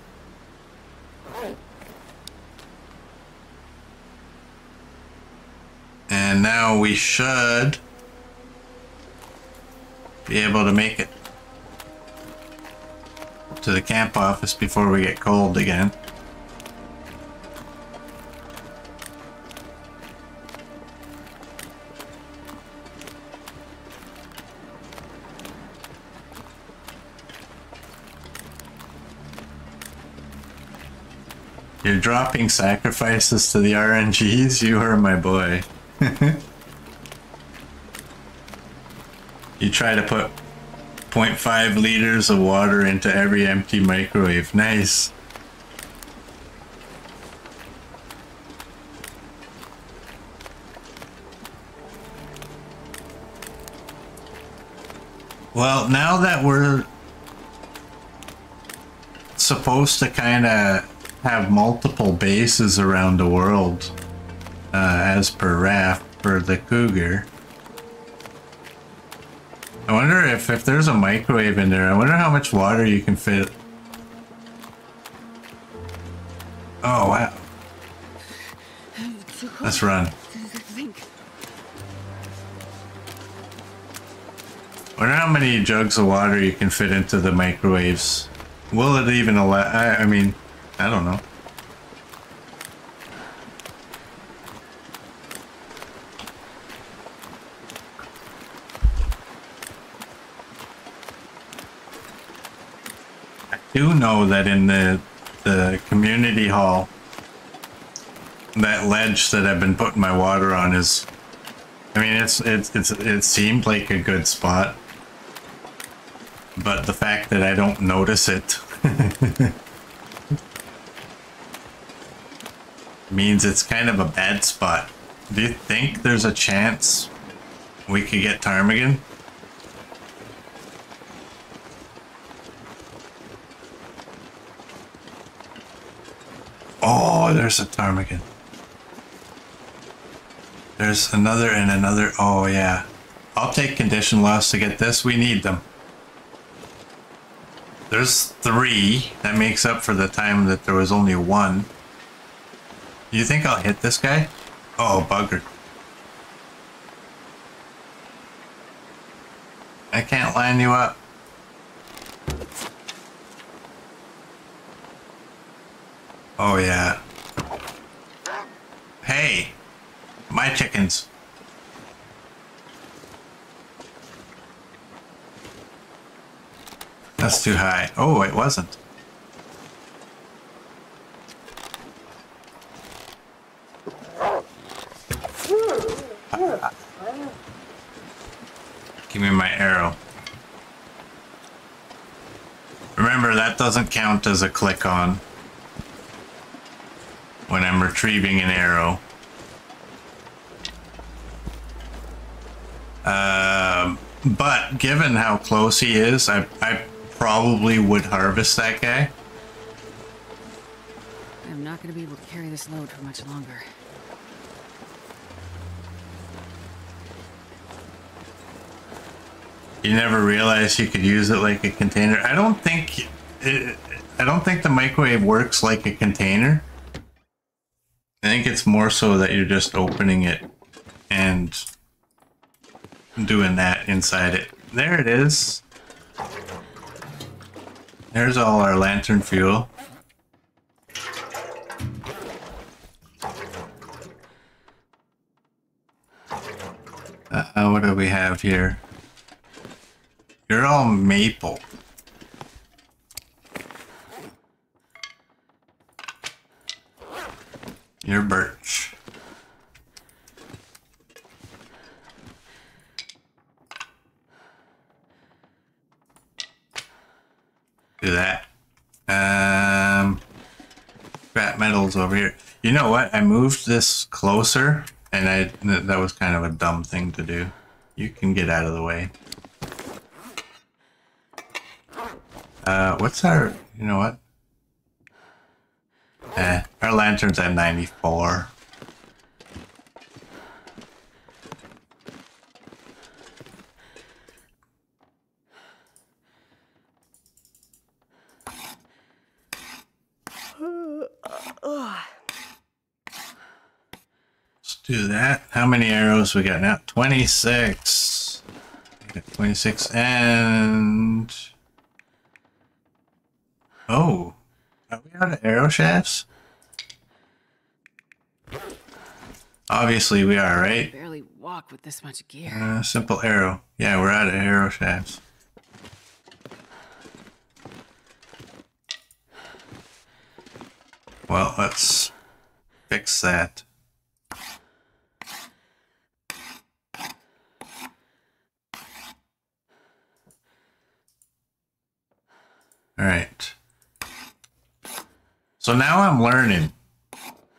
S1: And now we should be able to make it to the camp office before we get cold again. You're dropping sacrifices to the RNGs? You are my boy. You try to put 0.5 liters of water into every empty microwave. Nice. Well, now that we're supposed to kind of have multiple bases around the world, as per Raft for the Cougar. I wonder if there's a microwave in there, I wonder how much water you can fit. Oh, wow. Let's run. I wonder how many jugs of water you can fit into the microwaves. Will it even allow? I mean, I don't know. I do know that in the community hall, that ledge that I've been putting my water on is, I mean, it seemed like a good spot, but the fact that I don't notice it means it's kind of a bad spot. Do you think there's a chance we could get ptarmigan? Oh, there's a ptarmigan. There's another and another. Oh, yeah. I'll take condition loss to get this. We need them. There's 3. That makes up for the time that there was only 1. Do you think I'll hit this guy? Oh, bugger. I can't line you up. Oh, yeah. Hey! My chickens. That's too high. Oh, it wasn't. Give me my arrow. Remember, that doesn't count as a click on when I'm retrieving an arrow. But given how close he is, I probably would harvest that guy.
S2: I'm not gonna be able to carry this load for much longer.
S1: You never realized you could use it like a container. I don't think the microwave works like a container. I think it's more so that you're just opening it and doing that inside it. There it is. There's all our lantern fuel. What do we have here? You're all maple. You're birch. Do that. Scrap metals over here. You know what? I moved this closer, and that was kind of a dumb thing to do. You can get out of the way. What's our... You know what? Our lantern's at 94. Let's do that. How many arrows we got now? 26. We got 26 and... Oh. Are we out of arrow shafts? Obviously we are, right?
S2: I barely walk with this much gear.
S1: Simple arrow. Yeah, we're out of arrow shafts. Well, let's fix that. All right. So now I'm learning.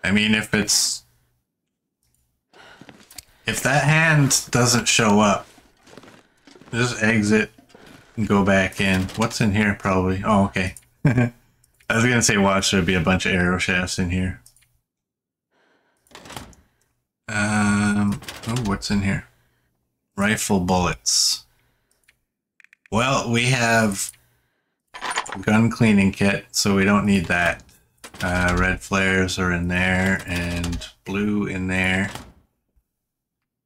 S1: I mean, if that hand doesn't show up, just exit and go back in. What's in here? Probably. Oh, okay. I was gonna say, watch, there'd be a bunch of arrow shafts in here. Oh, what's in here? Rifle bullets. Well, we have a gun cleaning kit, so we don't need that. Red flares are in there, and blue in there.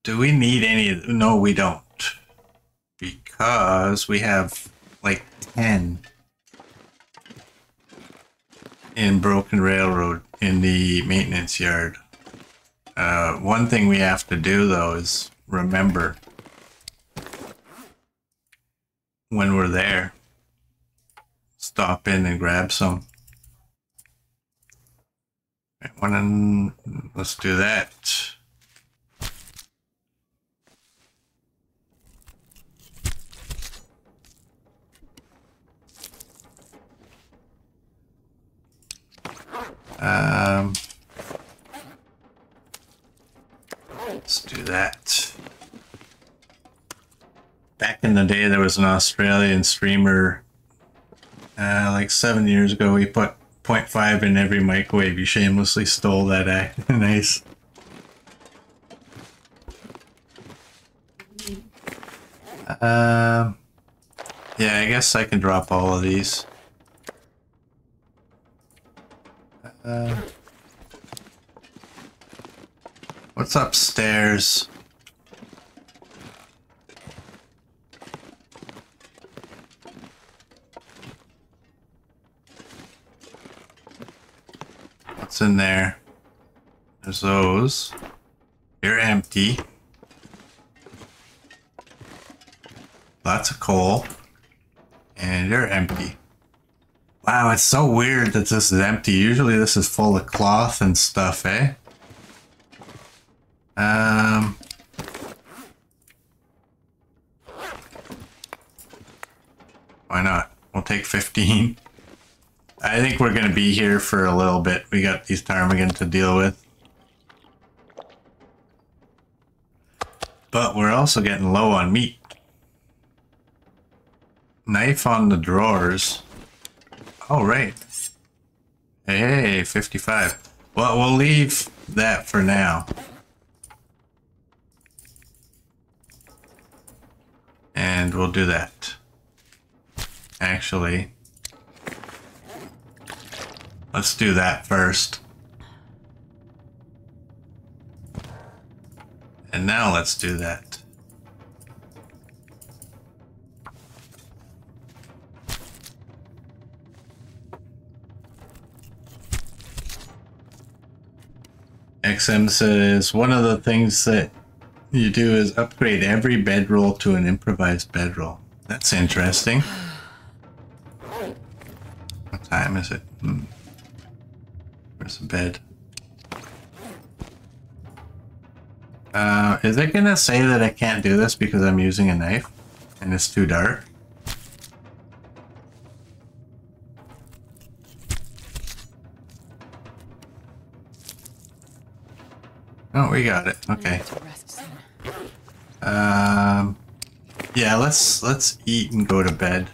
S1: Do we need any? No, we don't. Because we have like 10 in Broken Railroad in the maintenance yard. One thing we have to do though is remember when we're there, stop in and grab some. Let's do that. Let's do that. Back in the day, there was an Australian streamer, like 7 years ago. He put 0.5 in every microwave. He shamelessly stole that act. Nice. Yeah, I guess I can drop all of these. What's upstairs? What's in there? There's those. You're empty. Lots of coal. And you're empty. Wow, it's so weird that this is empty. Usually this is full of cloth and stuff, eh? Why not? We'll take 15. I think we're going to be here for a little bit. We got these ptarmigan to deal with. But we're also getting low on meat. Knife on the drawers. Oh, right. Hey, 55. Well, we'll leave that for now. And we'll do that. Actually, let's do that first. And now let's do that. XM says one of the things that you do is upgrade every bedroll to an improvised bedroll. That's interesting. What time is it? Where's the bed? Is it gonna say that I can't do this because I'm using a knife and it's too dark? Oh, we got it. Okay. Yeah, let's eat and go to bed.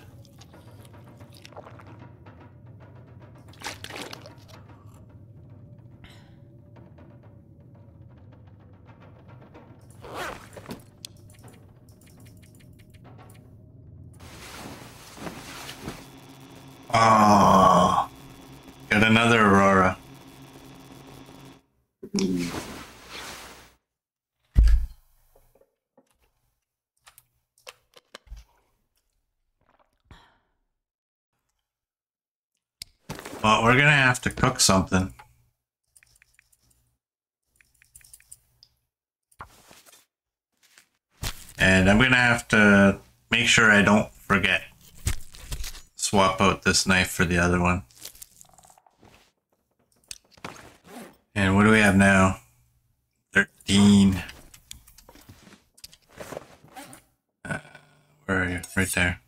S1: Oh, got another Aurora. Well, we're gonna have to cook something. And I'm gonna have to make sure I don't forget. Swap out this knife for the other one. And what do we have now? 13. Where are you? Right there.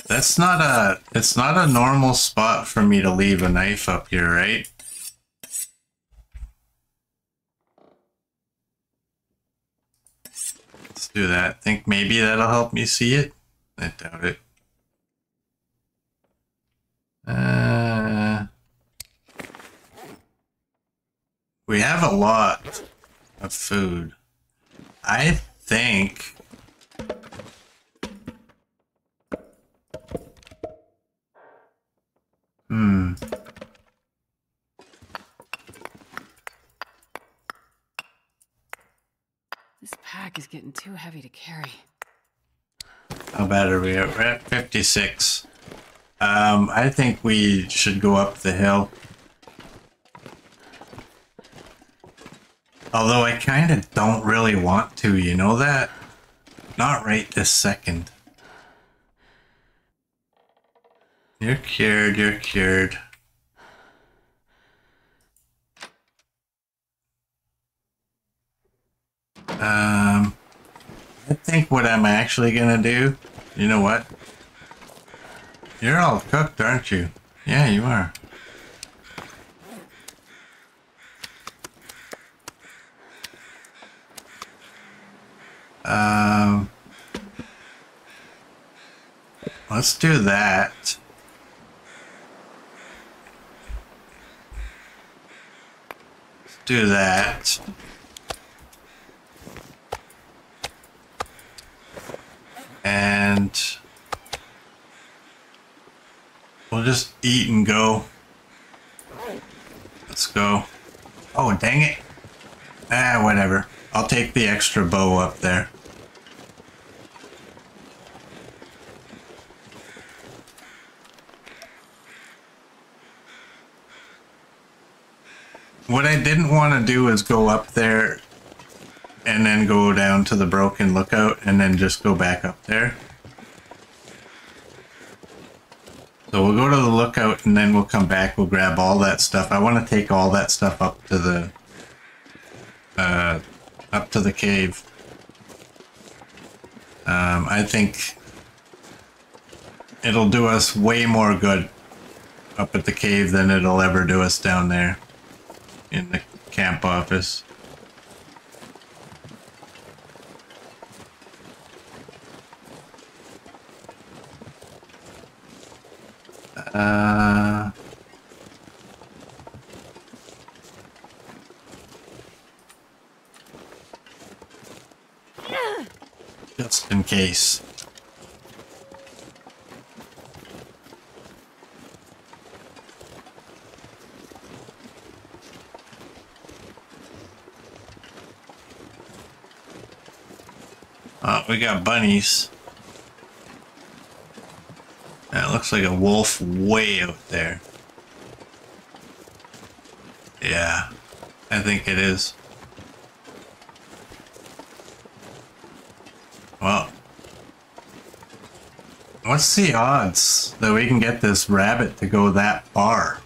S1: That's not a, it's not a normal spot for me to leave a knife up here, right? Let's do that. Think maybe that'll help me see it? I doubt it. We have a lot of food. I think
S2: This pack is getting too heavy to carry.
S1: how bad are we? We're at 56. I think we should go up the hill. Although I kind of don't really want to, you know that? Not right this second. You're cured, you're cured. I think what I'm actually gonna do, you know what? You're all cooked, aren't you? Yeah, you are. Let's do that. Let's do that. And we'll just eat and go. Let's go. Oh, dang it. Ah, whatever. I'll take the extra bow up there. What I didn't want to do is go up there and then go down to the broken lookout and then just go back up there. So we'll go to the lookout and then we'll come back, we'll grab all that stuff. I want to take all that stuff up to the cave. I think it'll do us way more good up at the cave than it'll ever do us down there. in the camp office. Just in case. Oh, we got bunnies. That looks like a wolf way out there. Yeah, I think it is. Well, what's the odds that we can get this rabbit to go that far?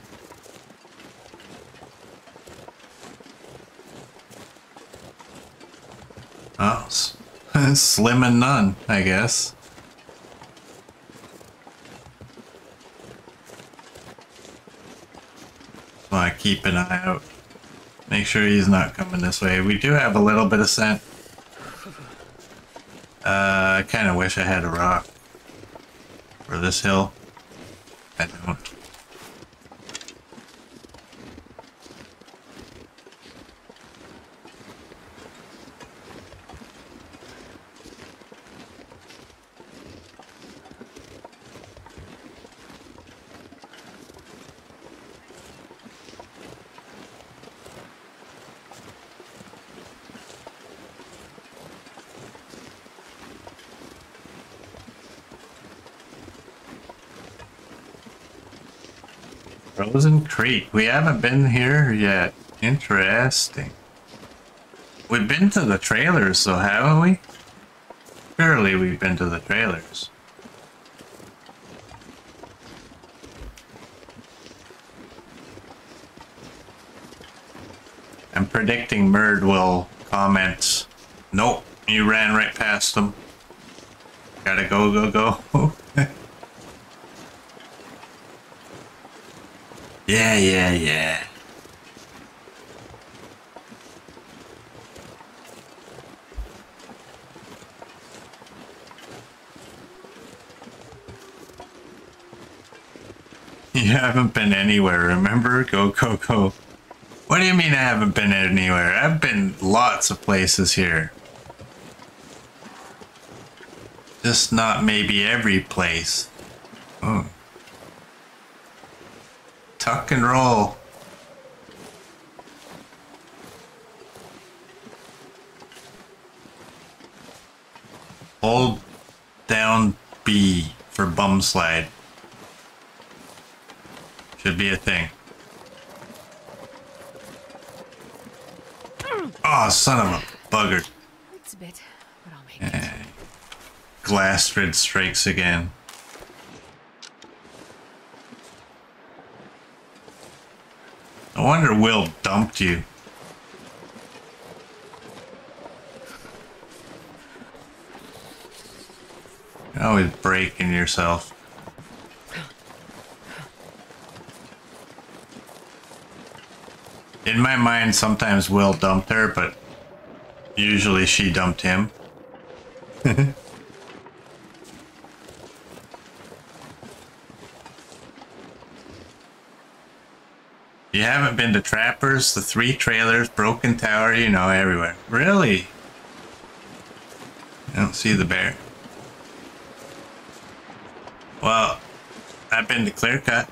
S1: Oh, slim and none, I guess. Want to keep an eye out. Make sure he's not coming this way. We do have a little bit of scent. I kind of wish I had a rock for this hill. I don't. Frozen Creek. We haven't been here yet. Interesting. We've been to the trailers, though, haven't we? Surely we've been to the trailers. I'm predicting Murd will comment, "Nope, you ran right past them. Gotta go, go, go." Yeah. You haven't been anywhere, remember? Go, go, go. What do you mean I haven't been anywhere? I've been lots of places here. Just not maybe every place. Oh. Tuck and roll. Hold down B for bum slide. Should be a thing. Oh, son of a bugger.
S2: It's a bit, but I'll make it.
S1: Glassrid strikes again. I wonder Will dumped you. You're always breaking yourself. In my mind, sometimes Will dumped her, but usually she dumped him. You haven't been to Trappers, the 3 trailers, Broken Tower, you know, everywhere. Really? I don't see the bear. Well, I've been to Clearcut.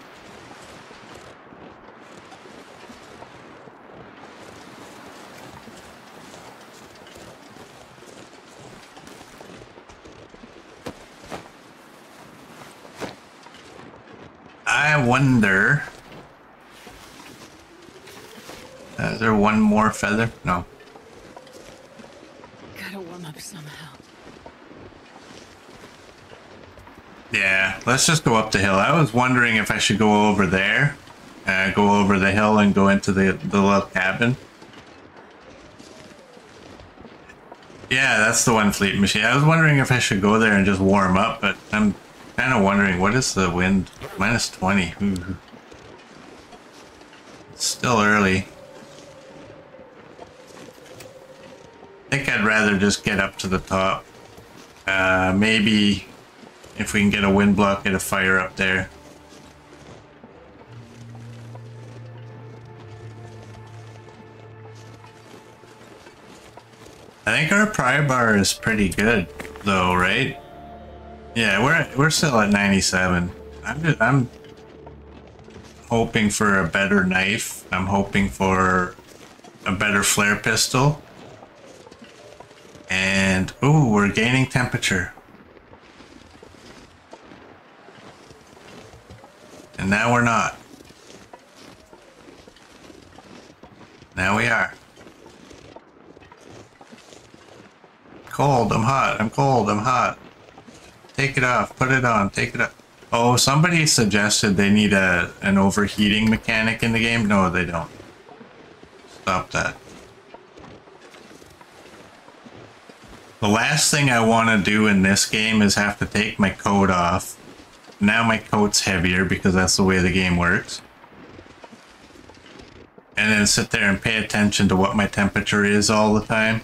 S1: I wonder... is there one more feather? No.
S2: Gotta warm up somehow.
S1: Yeah, let's just go up the hill. I was wondering if I should go over there. Go over the hill and go into the little cabin. Yeah, that's the one fleet machine. I was wondering if I should go there and just warm up, but I'm kind of wondering, what is the wind? -20. Ooh. It's still early. think I'd rather just get up to the top. Maybe if we can get a wind block, get a fire up there. I think our pry bar is pretty good, though, right? Yeah, we're still at 97. I'm hoping for a better knife. I'm hoping for a better flare pistol. And ooh, we're gaining temperature. And now we're not. Now we are. Cold, I'm hot, I'm cold, I'm hot. Take it off, put it on, take it off. Oh, somebody suggested they need an overheating mechanic in the game. No, they don't. Stop that. The last thing I want to do in this game is have to take my coat off. Now my coat's heavier because that's the way the game works. And then sit there and pay attention to what my temperature is all the time.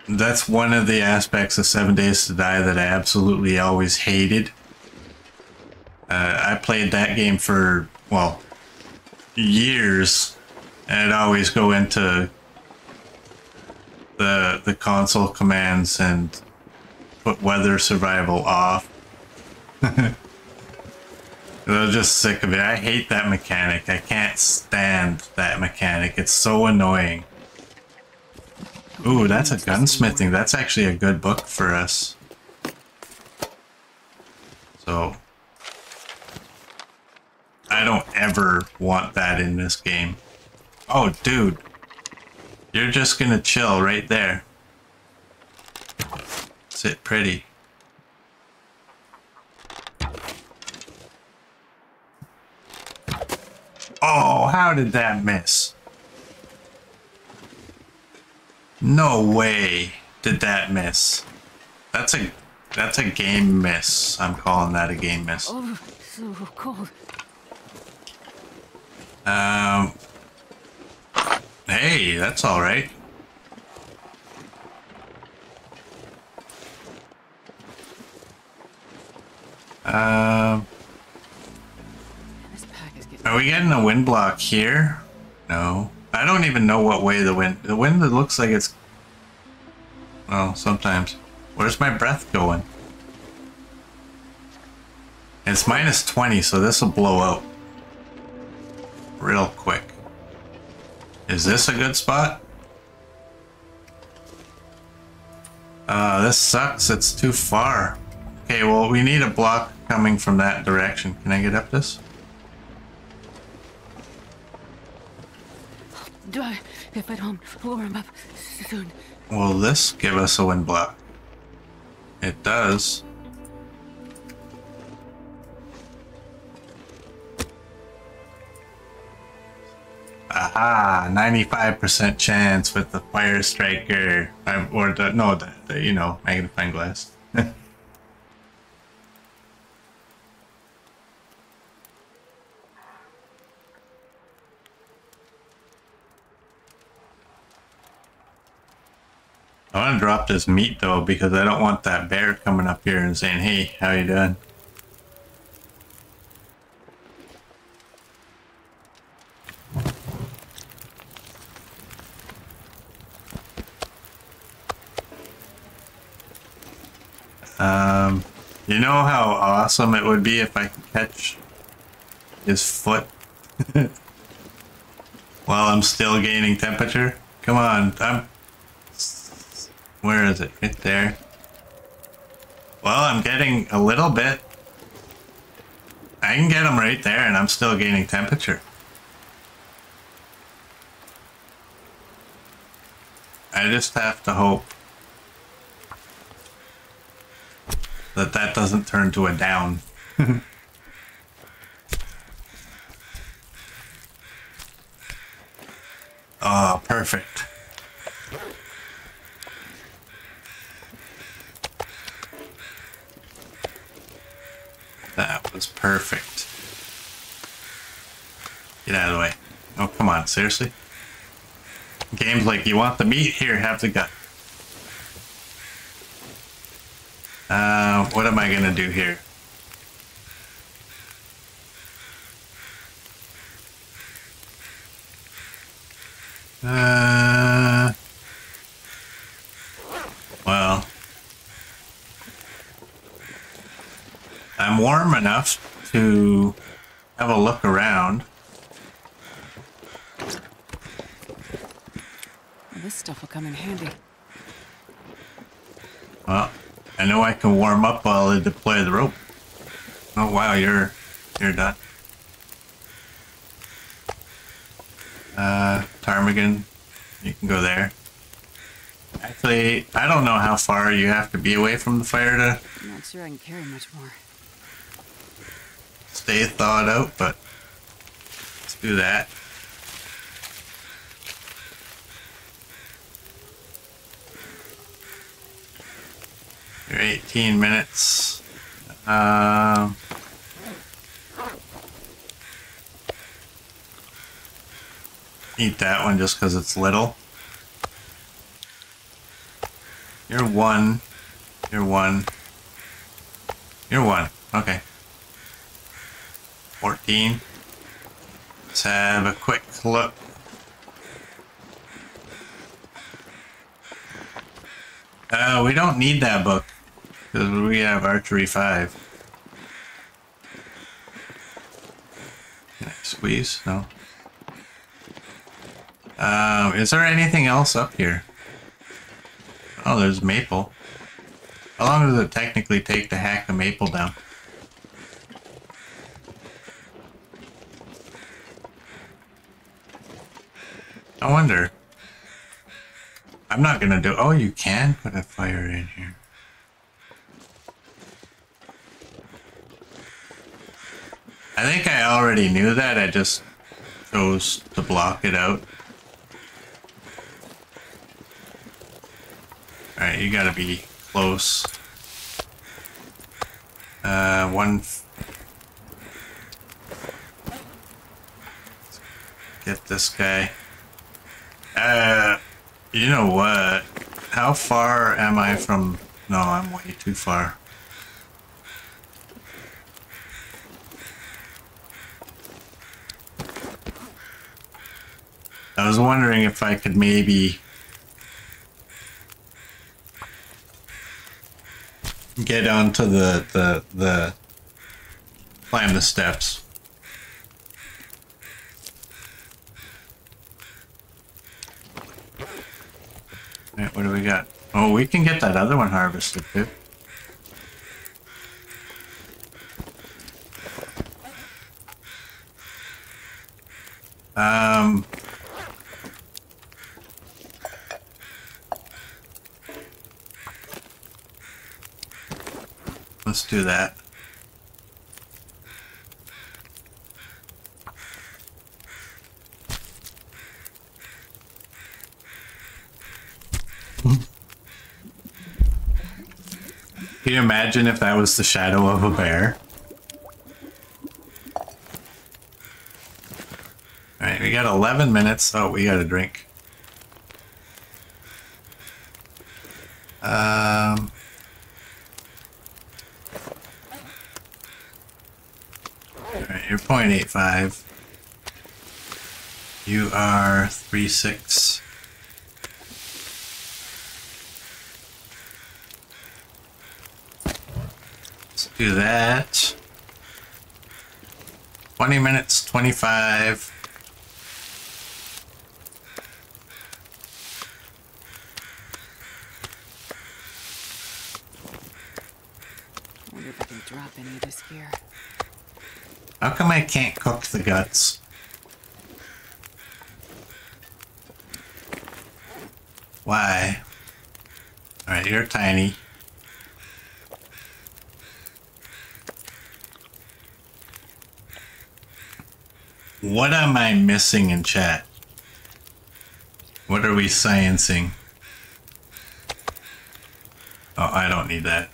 S1: That's one of the aspects of 7 Days to Die that I absolutely always hated. I played that game for, well, years, and I'd always go into the console commands and put weather survival off. I was just sick of it. I hate that mechanic. I can't stand that mechanic. It's so annoying. Ooh, that's a gunsmithing. That's actually a good book for us. So, I don't ever want that in this game. Oh, dude. You're just gonna chill right there. Sit pretty. Oh, how did that miss? No way did that miss. That's a game miss. I'm calling that a game miss.
S2: Oh, so cold.
S1: Hey, that's all right.
S2: This pack is getting...
S1: Are we getting a wind block here? No. I don't even know what way the wind that looks like it's, well, sometimes. Where's my breath going? It's minus 20, so this will blow out real quick. Is this a good spot? This sucks. It's too far. Okay, well, we need a block coming from that direction. Can I get up this?
S2: If I don't warm up soon.
S1: Will this give us a wind block? It does. Aha, 95% chance with the fire striker. Or the, no, the, you know, magnifying glass. I want to drop this meat though because I don't want that bear coming up here and saying, "Hey, how you doing?" You know how awesome it would be if I could catch his foot while I'm still gaining temperature? Come on, where is it? Right there. Well, I'm getting a little bit. I can get him right there and I'm still gaining temperature. I just have to hope that that doesn't turn to a down. Oh, perfect. That was perfect. Get out of the way. Oh, come on, seriously? Game's like, you want the meat? Here, have the gut. What am I gonna do here? Well, I'm warm enough to have a look around.
S2: This stuff will come in handy.
S1: Well, I know I can warm up while I deploy the rope. Oh wow, you're done. Ptarmigan, you can go there. Actually, I don't know how far you have to be away from the fire to
S2: I'm not sure I can carry much more.
S1: stay thawed out, but let's do that. You're 18 minutes. Eat that one just because it's little. You're one. You're one. You're one. Okay. 14. Let's have a quick look. We don't need that book because we have archery 5. Can I squeeze? No. Is there anything else up here? Oh, there's maple. How long does it technically take to hack the maple down? I wonder. I'm not gonna do. Oh, you can put a fire in here. I think I already knew that. I just chose to block it out. Alright, you gotta be close. Get this guy. You know what? How far am I from... No, I'm way too far. I was wondering if I could maybe get onto the climb the steps. Alright, what do we got? Oh, we can get that other one harvested too. Let's do that. Can you imagine if that was the shadow of a bear? Alright, we got 11 minutes. Oh, we got a drink. Alright, you're 0.85. You are 3.6. Do that. 20 minutes, 25.
S2: I wonder if I can drop any of this gear.
S1: How come I can't cook the guts? Why? Alright, you're tiny. What am I missing in chat? What are we sciencing? Oh, I don't need that.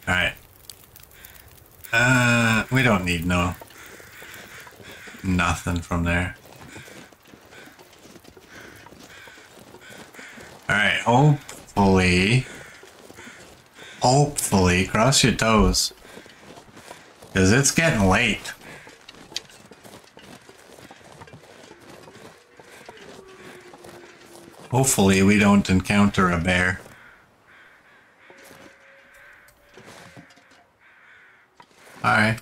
S1: Alright. We don't need nothing from there. Alright, hopefully, cross your toes. Because it's getting late. Hopefully we don't encounter a bear. Alright.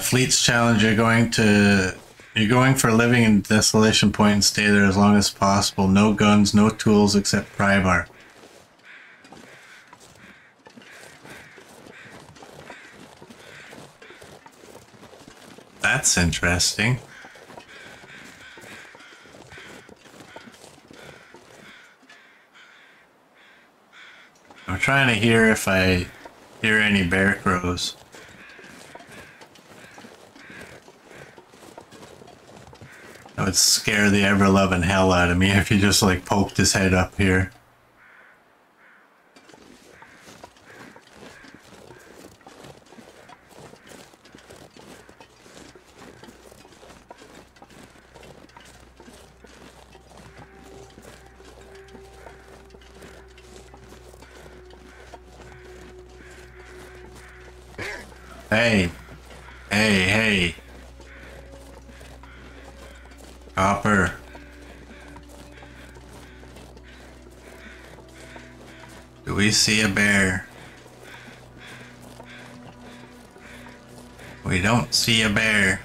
S1: Fleet's challenge, you're going for living in Desolation Point and stay there as long as possible. No guns, no tools except pry bar. That's interesting. I'm trying to hear if I hear any bear crows. That would scare the ever-loving hell out of me if he just like poked his head up here. Hey. Hey. Copper. Do we see a bear? We don't see a bear.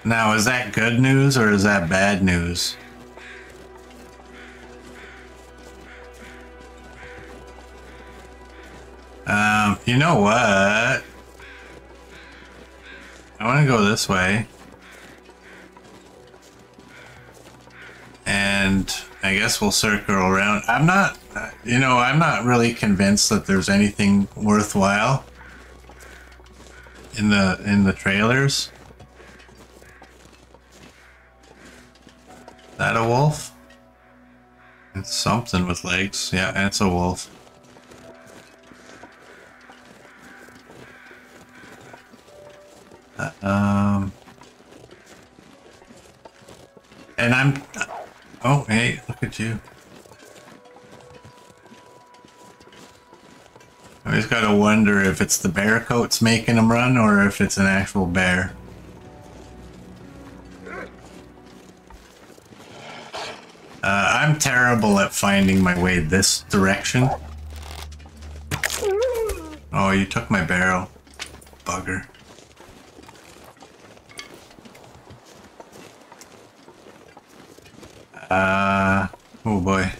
S1: Now, is that good news or is that bad news? You know what? I want to go this way. And I guess we'll circle around. I'm not really convinced that there's anything worthwhile in the trailers. Is that a wolf? It's something with legs. Yeah, it's a wolf. And I'm... Oh, hey, look at you. I always gotta wonder if it's the bear coats making him run or if it's an actual bear. I'm terrible at finding my way this direction. Oh, you took my barrel. Bugger. Oh boy.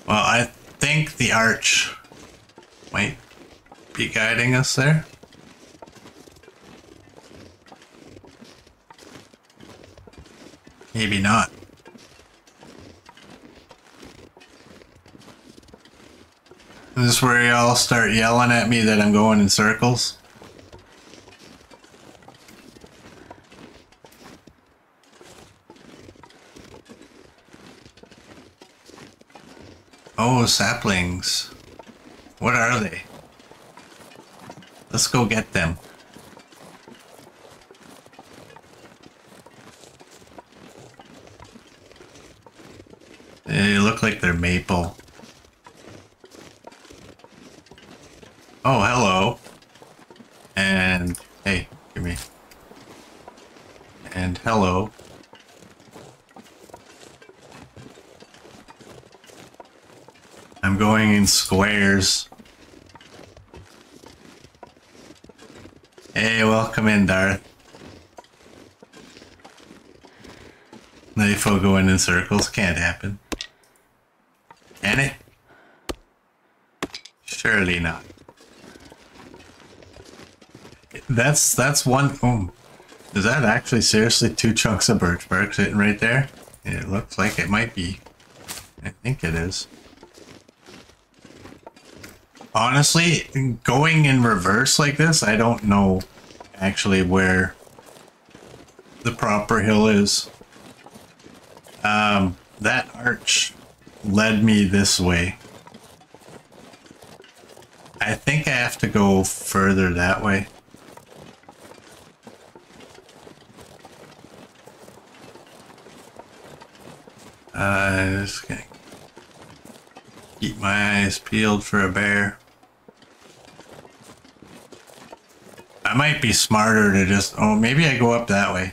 S1: Well, I think the arch might be guiding us there. Maybe not. Is this where y'all start yelling at me that I'm going in circles? Oh, saplings. What are they? Let's go get them. They look like they're maple. Oh, hello. And, hey, give me. And hello. I'm going in squares. Hey, welcome in, Darth. Knifo going in circles can't happen. Can it? Surely not. That's one. Oh, is that actually seriously 2 chunks of birch bark sitting right there? It looks like it might be. I think it is. Honestly, going in reverse like this, I don't know actually where the proper hill is. That arch led me this way. I think I have to go further that way. Just gonna keep my eyes peeled for a bear. I might be smarter to just... Oh, maybe I go up that way.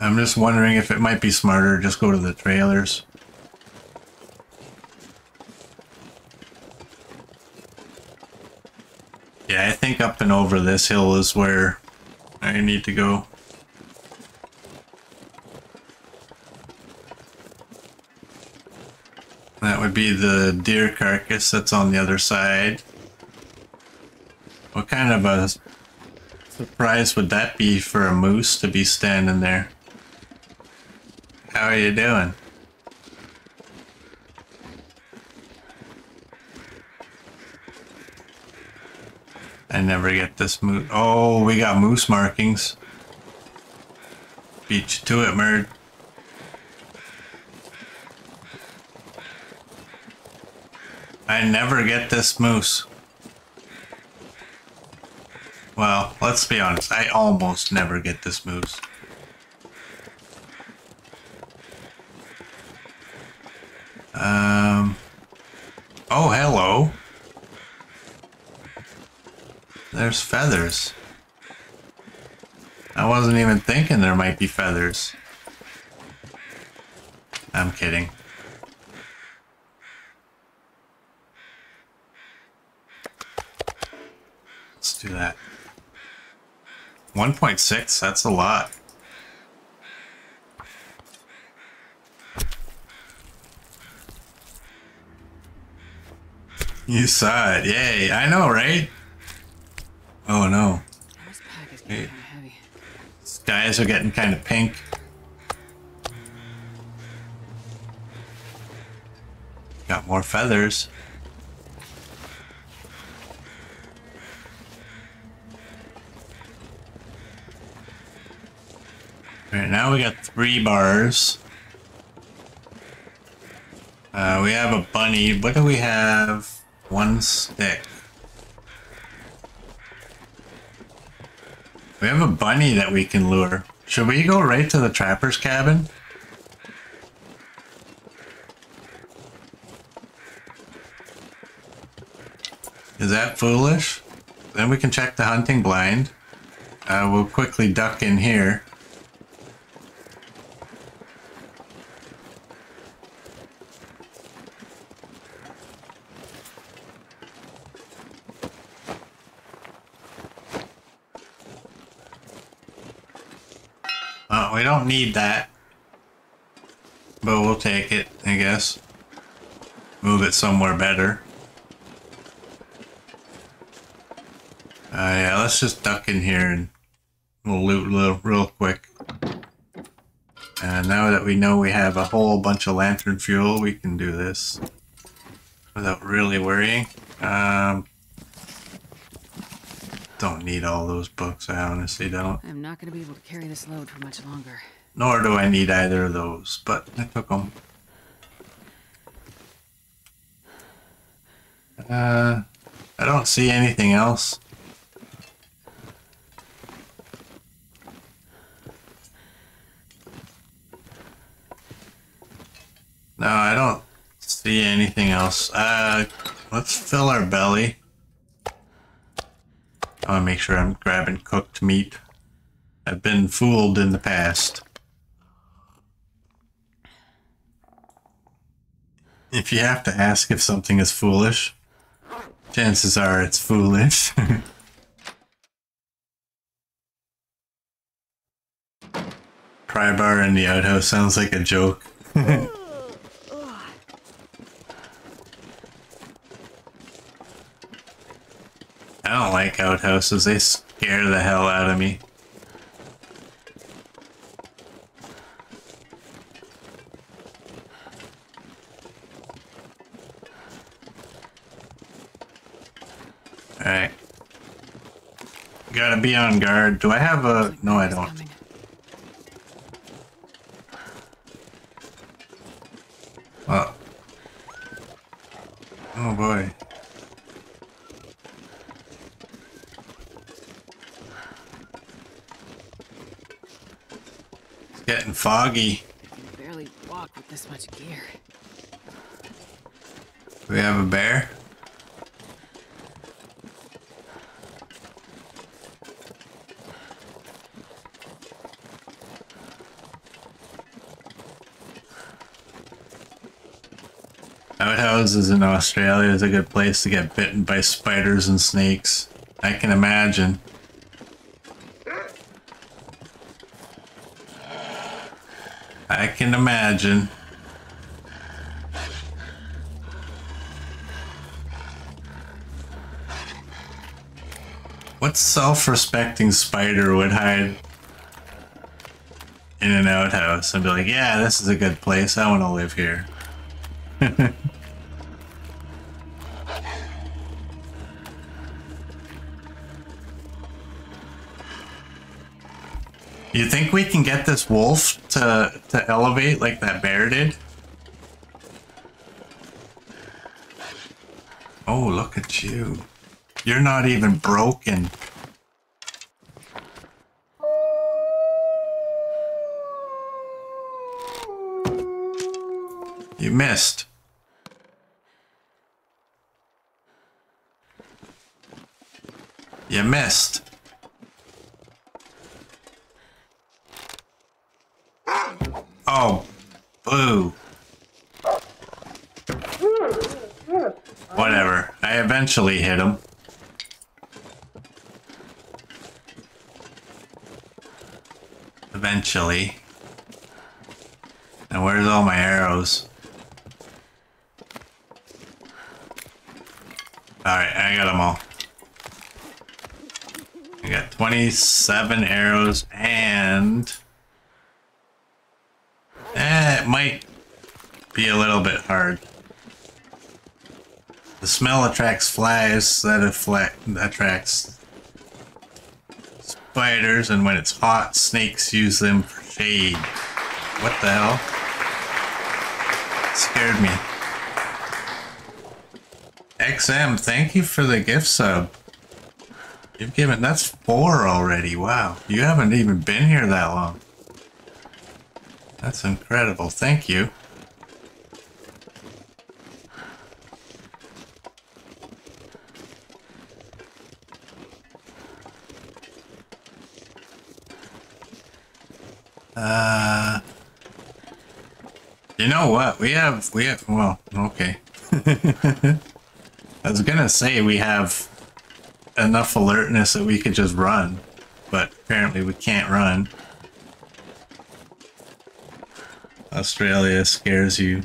S1: I'm just wondering if it might be smarter to just go to the trailers. Yeah, I think up and over this hill is where I need to go. That would be the deer carcass that's on the other side. What kind of a surprise would that be for a moose to be standing there? How are you doing? I never get this moose. Oh, we got moose markings. Beat you to it, Merd. I never get this moose. Well, let's be honest. I almost never get this moose. Oh, hello. There's feathers. I wasn't even thinking there might be feathers. I'm kidding. Let's do that. 1.6, that's a lot. You saw it, yay! I know, right? Oh no.
S2: This pack is getting kind of heavy.
S1: Skies are getting kind of pink. Got more feathers. Alright, now we got 3 bars. We have a bunny. What do we have? 1 stick. We have a bunny that we can lure. Should we go right to the trapper's cabin? Is that foolish? Then we can check the hunting blind. We'll quickly duck in here. We don't need that, but we'll take it, I guess. Move it somewhere better. Yeah, let's just duck in here and we'll loot real quick. And now that we know we have a whole bunch of lantern fuel, we can do this without really worrying. Don't need all those books, I honestly don't.
S2: I'm not going to be able to carry this load for much longer.
S1: Nor do I need either of those, but I took them. I don't see anything else. No, I don't see anything else. Let's fill our belly. I want to make sure I'm grabbing cooked meat. I've been fooled in the past. If you have to ask if something is foolish, chances are it's foolish. Pry bar in the outhouse sounds like a joke. I don't like outhouses. scare the hell out of me. Alright. Gotta be on guard. Do I have a... No, I don't. Well. Oh boy. It's getting foggy.
S2: I can barely walk with this much gear.
S1: Do we have a bear? Outhouses in Australia is a good place to get bitten by spiders and snakes. I can imagine. I can imagine. What self-respecting spider would hide in an outhouse and be like, yeah, this is a good place, I want to live here. You think we can get this wolf to elevate like that bear did? Oh, look at you. You're not even broken. You missed. You missed. Oh, boo. Whatever. I eventually hit him. Eventually. And where's all my arrows? Alright, I got them all. I got 27 arrows and... it might be a little bit hard. The smell attracts flies, that attracts spiders, and when it's hot, snakes use them for shade. What the hell? Scared me. XM, thank you for the gift sub. You've given... that's 4 already, wow. You haven't even been here that long. That's incredible, thank you. You know what? We have, well, okay. I was gonna say we have enough alertness that we could just run, but apparently we can't run. Australia scares you,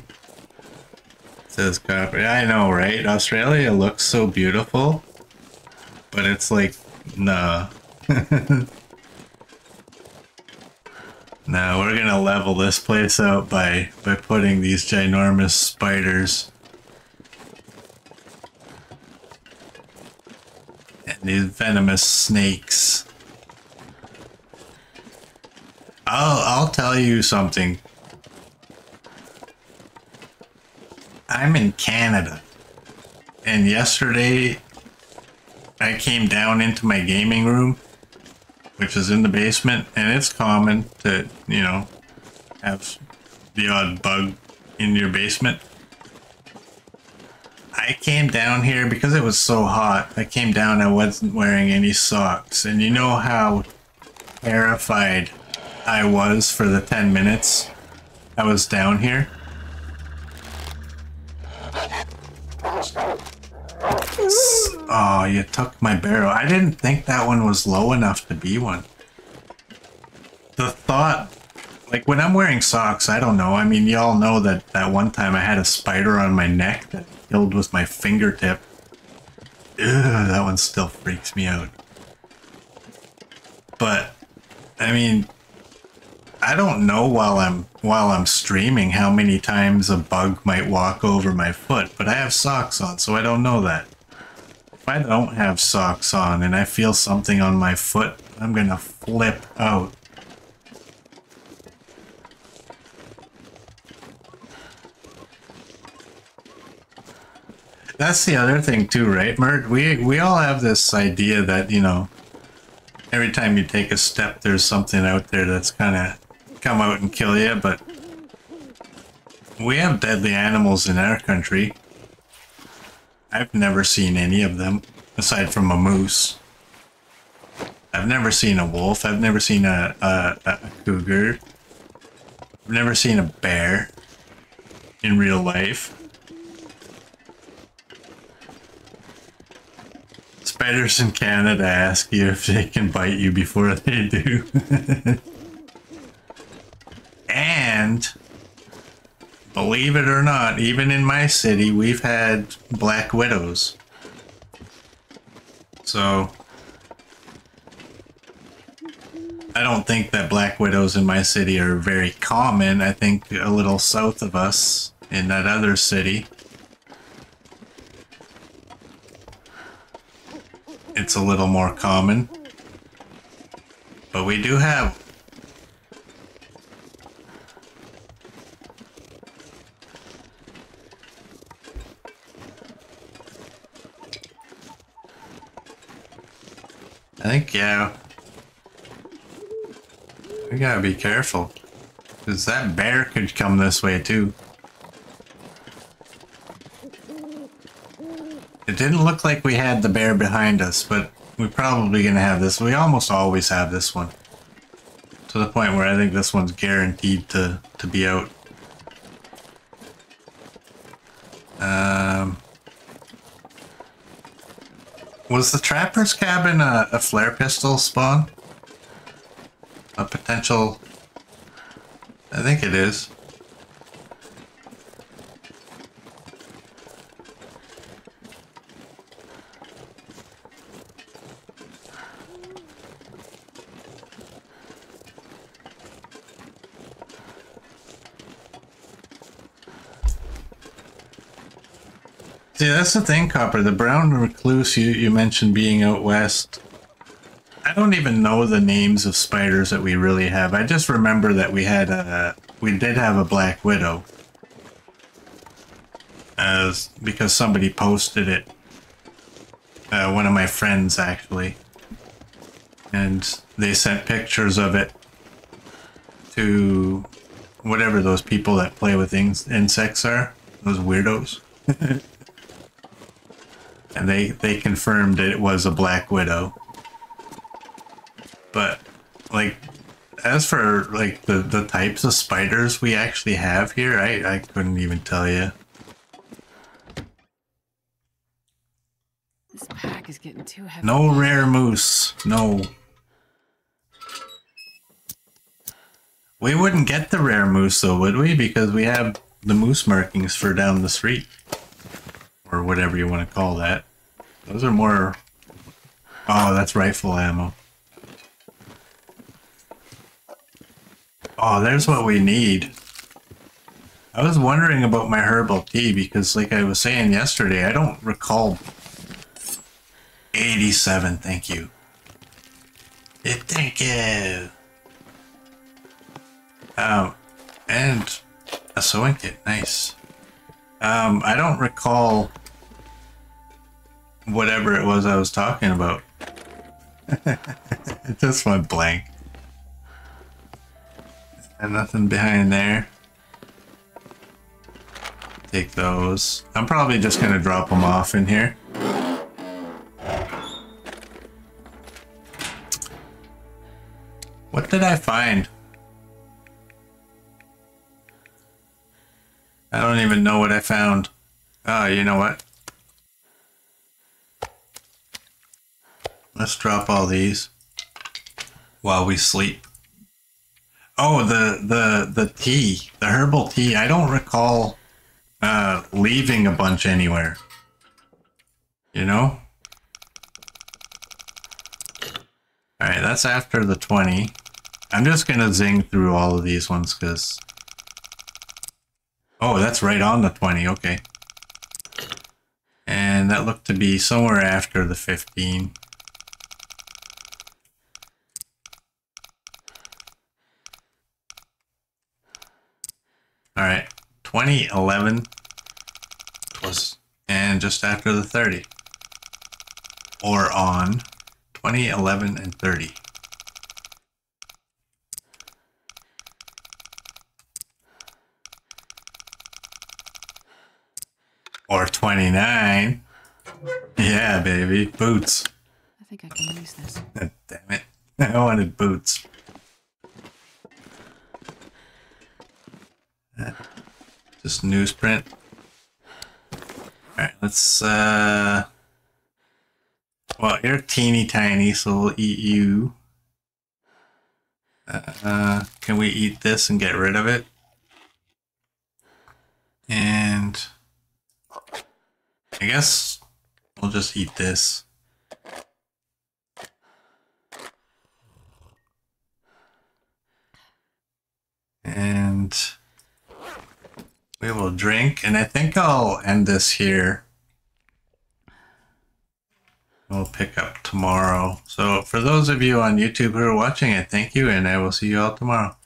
S1: says Copper. I know, right? Australia looks so beautiful, but it's like, nah. No, we're gonna level this place out by putting these ginormous spiders and these venomous snakes. I'll tell you something. I'm in Canada, and yesterday I came down into my gaming room, which is in the basement, and it's common to, you know, have the odd bug in your basement. I came down here because it was so hot. I came down, I wasn't wearing any socks, and you know how terrified I was for the 10 minutes I was down here? Oh, you took my barrel. I didn't think that one was low enough to be one. The thought, like when I'm wearing socks, I don't know. I mean, y'all know that one time I had a spider on my neck that killed with my fingertip. Ugh, that one still freaks me out. But I mean, I don't know while I'm streaming how many times a bug might walk over my foot, but I have socks on, so I don't know that. If I don't have socks on and I feel something on my foot, I'm gonna flip out. That's the other thing too, right, Mert? We all have this idea that, you know, every time you take a step, there's something out there that's gonna come out and kill you, but we have deadly animals in our country. I've never seen any of them, aside from a moose. I've never seen a wolf. I've never seen a cougar. I've never seen a bear in real life. Spiders in Canada ask you if they can bite you before they do. And believe it or not, even in my city, we've had black widows. So I don't think that black widows in my city are very common. I think a little south of us in that other city, it's a little more common. But we do have... I think, yeah, we gotta be careful, because that bear could come this way too. It didn't look like we had the bear behind us, but we're probably gonna have this. We almost always have this one, to the point where I think this one's guaranteed to be out. Was the trapper's cabin a flare pistol spawn? A potential... I think it is. See, that's the thing, Copper. The brown recluse you mentioned being out west. I don't even know the names of spiders that we really have. I just remember that we did have a black widow. Because somebody posted it. One of my friends, actually. And they sent pictures of it to whatever those people that play with insects are. Those weirdos. And they confirmed it was a black widow. But, like, as for, like, the types of spiders we actually have here, I couldn't even tell you.
S2: This pack is getting too heavy.
S1: No rare moose. No. We wouldn't get the rare moose, though, would we? Because we have the moose markings for down the street. Or whatever you want to call that. Those are more... Oh, that's rifle ammo. Oh, there's what we need. I was wondering about my herbal tea because, like I was saying yesterday, I don't recall... 87, thank you. Thank you. And a sewing kit, nice. I don't recall whatever it was I was talking about. It just went blank. And nothing behind there. Take those. I'm probably just gonna drop them off in here. What did I find? I don't even know what I found. Oh, you know what? Let's drop all these while we sleep. Oh, the tea, the herbal tea. I don't recall leaving a bunch anywhere. You know? Alright, that's after the 20. I'm just gonna zing through all of these ones because... Oh, that's right on the 20, okay. And that looked to be somewhere after the 15. Alright, 20, 11 was, and just after the 30. Or on 20, 11, and 30. Or 29. Yeah, baby. Boots.
S2: I think I can use this.
S1: Damn it. I wanted boots. Just newsprint. Alright, let's well, you're teeny tiny, so we'll eat you. Can we eat this and get rid of it? And I guess we'll just eat this. And we will drink, and I think I'll end this here. We'll pick up tomorrow. So for those of you on YouTube who are watching, I thank you, and I will see you all tomorrow.